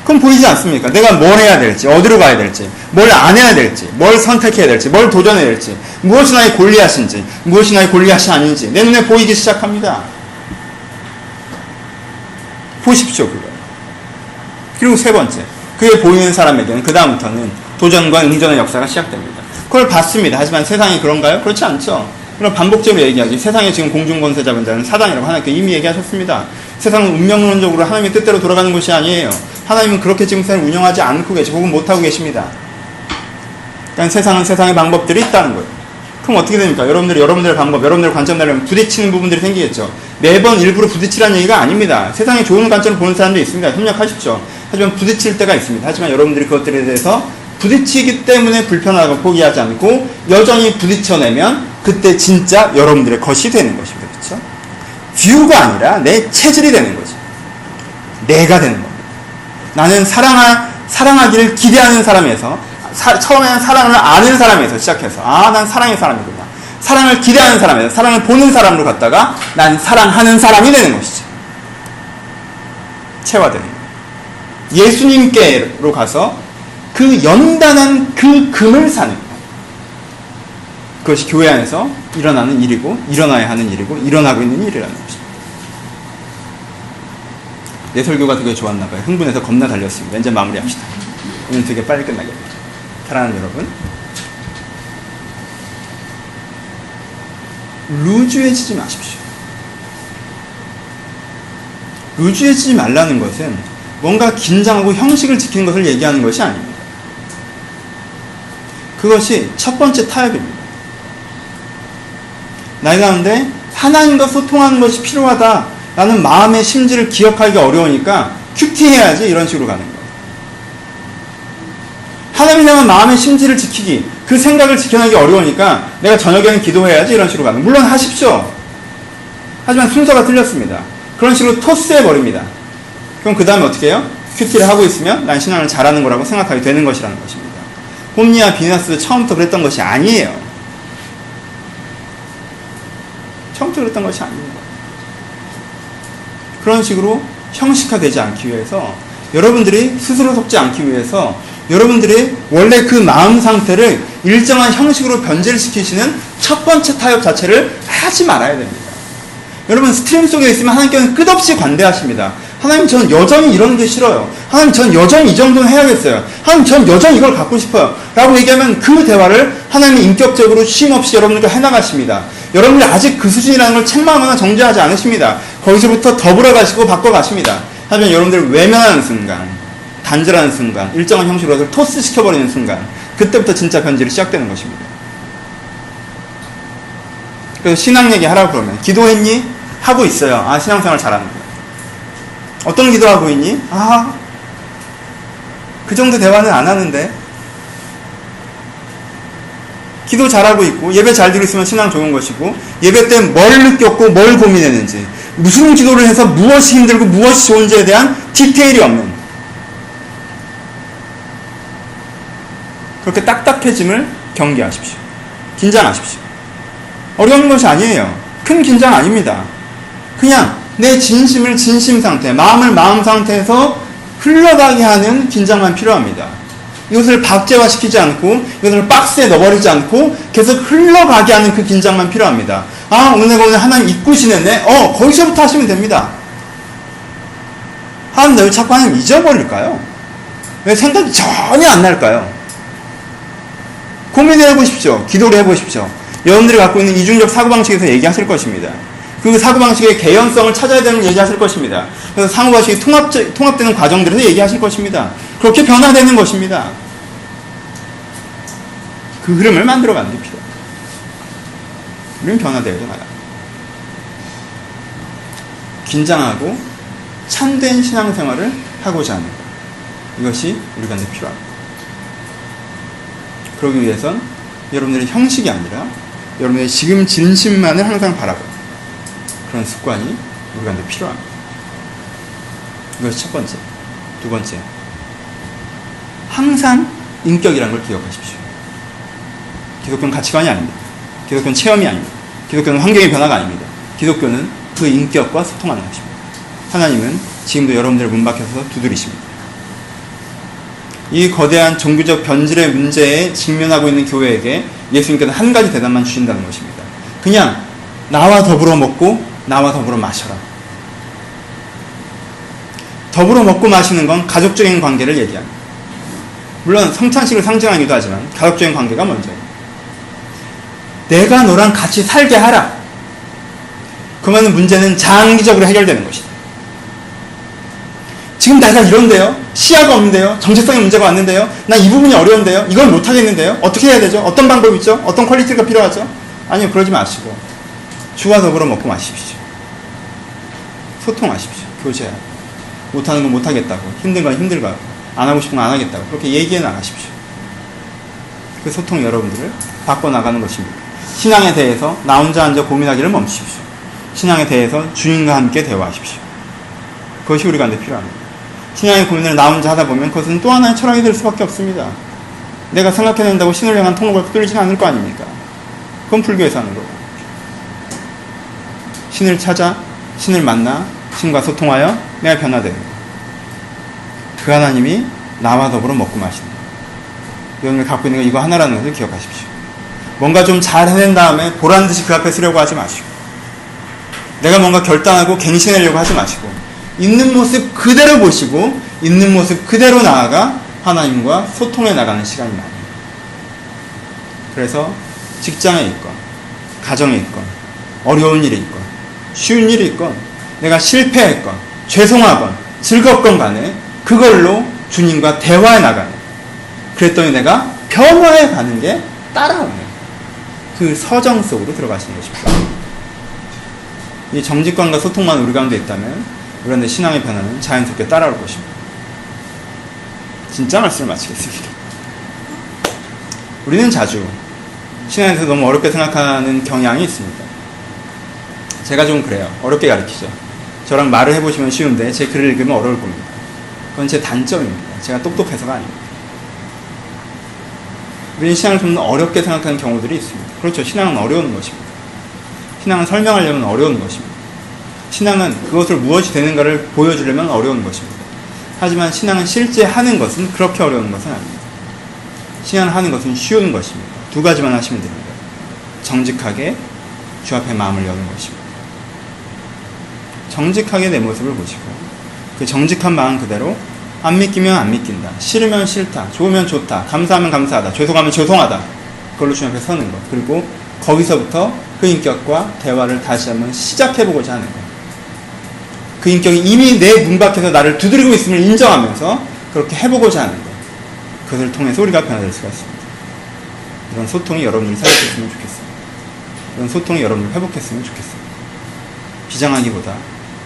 그럼 보이지 않습니까? 내가 뭘 해야 될지, 어디로 가야 될지, 뭘 안 해야 될지, 뭘 선택해야 될지, 뭘 도전해야 될지, 무엇이 나의 골리앗인지, 무엇이 나의 골리앗이 아닌지 내 눈에 보이기 시작합니다. 보십시오, 그걸. 그리고 세 번째, 그게 보이는 사람에게는 그 다음부터는 도전과 응전의 역사가 시작됩니다. 그걸 봤습니다. 하지만 세상이 그런가요? 그렇지 않죠. 그럼 반복적으로 얘기하지. 세상에 지금 공중권세 잡은 자는 사단이라고 하나님께 이미 얘기하셨습니다. 세상은 운명론적으로 하나님의 뜻대로 돌아가는 것이 아니에요. 하나님은 그렇게 지금 세상을 운영하지 않고 계시고 혹은 못하고 계십니다. 그러니까 세상은 세상의 방법들이 있다는 거예요. 그럼 어떻게 됩니까? 여러분들의 방법, 여러분들의 관점 달리면 부딪히는 부분들이 생기겠죠. 매번 일부러 부딪히라는 얘기가 아닙니다. 세상에 좋은 관점을 보는 사람도 있습니다. 협력하십시오. 하지만 부딪힐 때가 있습니다. 하지만 여러분들이 그것들에 대해서 부딪히기 때문에 불편하고 포기하지 않고 여전히 부딪혀내면 그때 진짜 여러분들의 것이 되는 것입니다. 그렇죠? 뷰가 아니라 내 체질이 되는 거죠. 내가 되는 겁니다. 나는 사랑하기를 기대하는 사람에서 처음에는 사랑을 아는 사람에서 시작해서 난 사랑의 사람이구나. 사랑을 기대하는 사람에서 사랑을 보는 사람으로 갔다가 난 사랑하는 사람이 되는 것이죠. 체화되는 거예요. 예수님께로 가서 그 연단한 그 금을 사는 거예요. 그것이 교회 안에서 일어나는 일이고 일어나야 하는 일이고 일어나고 있는 일이라는 것입니다. 내 설교가 되게 좋았나 봐요. 흥분해서 겁나 달렸습니다. 이제 마무리합시다. 오늘 되게 빨리 끝나겠네요. 사랑하는 여러분, 루즈해지지 마십시오. 루즈해지지 말라는 것은 뭔가 긴장하고 형식을 지키는 것을 얘기하는 것이 아닙니다. 그것이 첫 번째 타협입니다. 나이 가운데 하나님과 소통하는 것이 필요하다라는 마음의 심지를 기억하기 어려우니까 큐티해야지 이런 식으로 가는 거예요. 하나님 향한 마음의 심지를 지키기, 그 생각을 지켜내기 어려우니까 내가 저녁에는 기도해야지 이런 식으로 가는 거예요. 물론 하십시오. 하지만 순서가 틀렸습니다. 그런 식으로 토스해버립니다. 그럼 그 다음에 어떻게 해요? 큐티를 하고 있으면 난 신앙을 잘하는 거라고 생각하게 되는 것이라는 것입니다. 홈리와 비나스도 처음부터 그랬던 것이 아니에요. 처음부터 그랬던 것이 아닙니다. 그런 식으로 형식화되지 않기 위해서 여러분들이 스스로 속지 않기 위해서 여러분들이 원래 그 마음 상태를 일정한 형식으로 변질시키시는 첫 번째 타협 자체를 하지 말아야 됩니다. 여러분 스트림 속에 있으면 하나님께서는 끝없이 관대하십니다. 하나님 전 여전히 이런 게 싫어요. 하나님 전 여전히 이 정도는 해야겠어요. 하나님 전 여전히 이걸 갖고 싶어요. 라고 얘기하면 그 대화를 하나님이 인격적으로 쉼없이 여러분들과 해나가십니다. 여러분들이 아직 그 수준이라는 걸 책망하거나 정죄하지 않으십니다. 거기서부터 더불어 가시고 바꿔 가십니다. 하지만 여러분들을 외면하는 순간, 단절하는 순간, 일정한 형식으로 해서 토스시켜버리는 순간, 그때부터 진짜 변질이 시작되는 것입니다. 그래서 신앙 얘기 하라고 그러면 기도했니? 하고 있어요. 신앙생활 잘하는 거예요. 어떤 기도하고 있니? 그 정도 대화는 안 하는데. 기도 잘하고 있고 예배 잘 드리고 있으면 신앙 좋은 것이고 예배 때 뭘 느꼈고 뭘 고민했는지 무슨 기도를 해서 무엇이 힘들고 무엇이 좋은지에 대한 디테일이 없는 그렇게 딱딱해짐을 경계하십시오. 긴장하십시오. 어려운 것이 아니에요. 큰 긴장 아닙니다. 그냥 내 진심을 진심 상태, 마음을 마음 상태에서 흘러가게 하는 긴장만 필요합니다. 이것을 박제화시키지 않고 이것을 박스에 넣어버리지 않고 계속 흘러가게 하는 그 긴장만 필요합니다. 오늘 하나님 이끄시네. 거기서부터 하시면 됩니다. 하나님 왜 자꾸 하나님 잊어버릴까요? 왜 생각이 전혀 안 날까요? 고민을 해보십시오. 기도를 해보십시오. 여러분들이 갖고 있는 이중적 사고방식에서 얘기하실 것입니다. 그 사고방식의 개연성을 찾아야 되는 얘기하실 것입니다. 그래서 사고방식이 통합되는 과정들에서 얘기하실 것입니다. 그렇게 변화되는 것입니다. 그 흐름을 만들어가는 게 필요해요. 우리는 변화되어져 나가요. 긴장하고 참된 신앙생활을 하고자 하는 것. 이것이 우리 가운데 필요합니다. 그러기 위해선 여러분들의 형식이 아니라 여러분의 지금 진심만을 항상 바라보는 그런 습관이 우리 가운데 필요합니다. 이것이 첫 번째. 두 번째, 항상 인격이라는 걸 기억하십시오. 기독교는 가치관이 아닙니다. 기독교는 체험이 아닙니다. 기독교는 환경의 변화가 아닙니다. 기독교는 그 인격과 소통하는 것입니다. 하나님은 지금도 여러분들을 문 밖에서 두드리십니다. 이 거대한 종교적 변질의 문제에 직면하고 있는 교회에게 예수님께서는 한 가지 대답만 주신다는 것입니다. 그냥 나와 더불어 먹고 나와 더불어 마셔라. 더불어 먹고 마시는 건 가족적인 관계를 얘기합니다. 물론 성찬식을 상징하기도 하지만 가족적인 관계가 먼저예요. 내가 너랑 같이 살게 하라. 그러면 문제는 장기적으로 해결되는 것이다. 지금 내가 이런데요? 시야가 없는데요? 정체성의 문제가 왔는데요? 나 이 부분이 어려운데요? 이걸 못하겠는데요? 어떻게 해야 되죠? 어떤 방법이 있죠? 어떤 퀄리티가 필요하죠? 아니요, 그러지 마시고 주와 더불어 먹고 마십시오. 소통하십시오. 교제하고. 못하는 건 못하겠다고, 힘든 건 힘들다고, 안 하고 싶은 건 안 하겠다고 그렇게 얘기해 나가십시오. 그 소통이 여러분들을 바꿔나가는 것입니다. 신앙에 대해서 나 혼자 앉아 고민하기를 멈추십시오. 신앙에 대해서 주님과 함께 대화하십시오. 그것이 우리 가운데 필요합니다. 신앙의 고민을 나 혼자 하다 보면 그것은 또 하나의 철학이 될 수밖에 없습니다. 내가 생각해낸다고 신을 향한 통로가 뚫리지는 않을 거 아닙니까? 그건 불교에서 하는 거고. 신을 찾아, 신을 만나, 신과 소통하여 내가 변화되는 거예요. 그 하나님이 나와 더불어 먹고 마시는 거예요. 여러분이 갖고 있는 거 이거 하나라는 것을 기억하십시오. 뭔가 좀 잘 해낸 다음에 보란듯이 그 앞에 서려고 하지 마시고, 내가 뭔가 결단하고 갱신하려고 하지 마시고, 있는 모습 그대로 보시고 있는 모습 그대로 나아가 하나님과 소통해 나가는 시간이 많아요. 그래서 직장에 있건 가정에 있건 어려운 일이 있건 쉬운 일이 있건 내가 실패했건 죄송하건 즐겁건 간에 그걸로 주님과 대화해 나가는, 그랬더니 내가 변화해 가는 게 따라오는 그 서정 속으로 들어가시는 것입니다. 이 정직관과 소통만 우리 가운데 있다면 그런데 신앙의 변화는 자연스럽게 따라올 것입니다. 진짜 말씀을 마치겠습니다. 우리는 자주 신앙에서 너무 어렵게 생각하는 경향이 있습니다. 제가 좀 그래요. 어렵게 가르치죠. 저랑 말을 해보시면 쉬운데 제 글을 읽으면 어려울 겁니다. 그건 제 단점입니다. 제가 똑똑해서가 아닙니다. 우리는 신앙을 좀 어렵게 생각하는 경우들이 있습니다. 그렇죠. 신앙은 어려운 것입니다. 신앙은 설명하려면 어려운 것입니다. 신앙은 그것을 무엇이 되는가를 보여주려면 어려운 것입니다. 하지만 신앙은 실제 하는 것은 그렇게 어려운 것은 아닙니다. 신앙을 하는 것은 쉬운 것입니다. 두 가지만 하시면 됩니다. 정직하게 주 앞에 마음을 여는 것입니다. 정직하게 내 모습을 보시고 그 정직한 마음 그대로 안 믿기면 안 믿긴다, 싫으면 싫다, 좋으면 좋다, 감사하면 감사하다, 죄송하면 죄송하다, 그걸로 주님 앞에 서는 것, 그리고 거기서부터 그 인격과 대화를 다시 한번 시작해보고자 하는 것. 그 인격이 이미 내 문 밖에서 나를 두드리고 있음을 인정하면서 그렇게 해보고자 하는 것. 그것을 통해서 우리가 변화될 수가 있습니다. 이런 소통이 여러분들이 사라졌으면 좋겠습니다. 이런 소통이 여러분들 회복했으면 좋겠습니다. 비장하기보다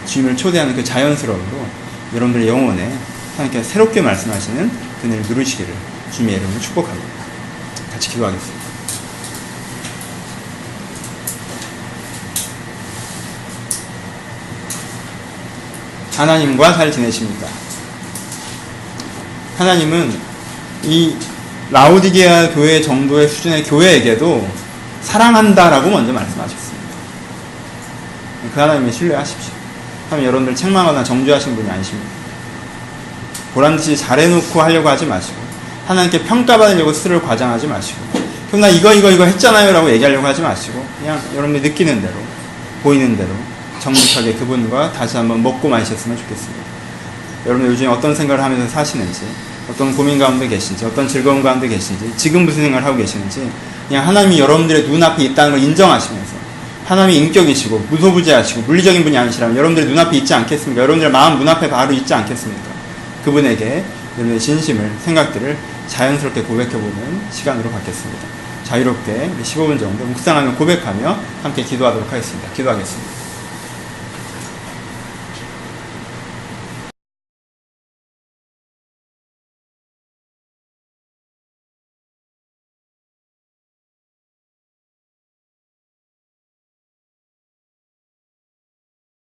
주님을 초대하는 그 자연스러움으로 여러분들의 영혼에 하나님께서 새롭게 말씀하시는 그늘을 누르시기를 주님의 이름으로 축복합니다. 같이 기도하겠습니다. 하나님과 잘 지내십니까? 하나님은 이 라오디게아 교회 정도의 수준의 교회에게도 사랑한다라고 먼저 말씀하셨습니다. 그 하나님을 신뢰하십시오. 하나님 여러분들 책망하거나 정죄하신 분이 아니십니다. 보란듯이 잘해놓고 하려고 하지 마시고, 하나님께 평가받으려고 스스로를 과장하지 마시고, 그럼 나 이거 했잖아요 라고 얘기하려고 하지 마시고, 그냥 여러분들이 느끼는 대로, 보이는 대로 정직하게 그분과 다시 한번 먹고 마셨으면 좋겠습니다. 여러분 요즘 어떤 생각을 하면서 사시는지, 어떤 고민 가운데 계신지, 어떤 즐거움 가운데 계신지, 지금 무슨 생각을 하고 계시는지 그냥 하나님이 여러분들의 눈앞에 있다는 걸 인정하시면서, 하나님이 인격이시고 무소부재하시고 물리적인 분이 아니시라면 여러분들의 눈앞에 있지 않겠습니까? 여러분들의 마음 눈앞에 바로 있지 않겠습니까? 그분에게 여러분의 진심을, 생각들을 자연스럽게 고백해보는 시간으로 갖겠습니다. 자유롭게 우리 15분 정도 묵상하며 고백하며 함께 기도하도록 하겠습니다. 기도하겠습니다.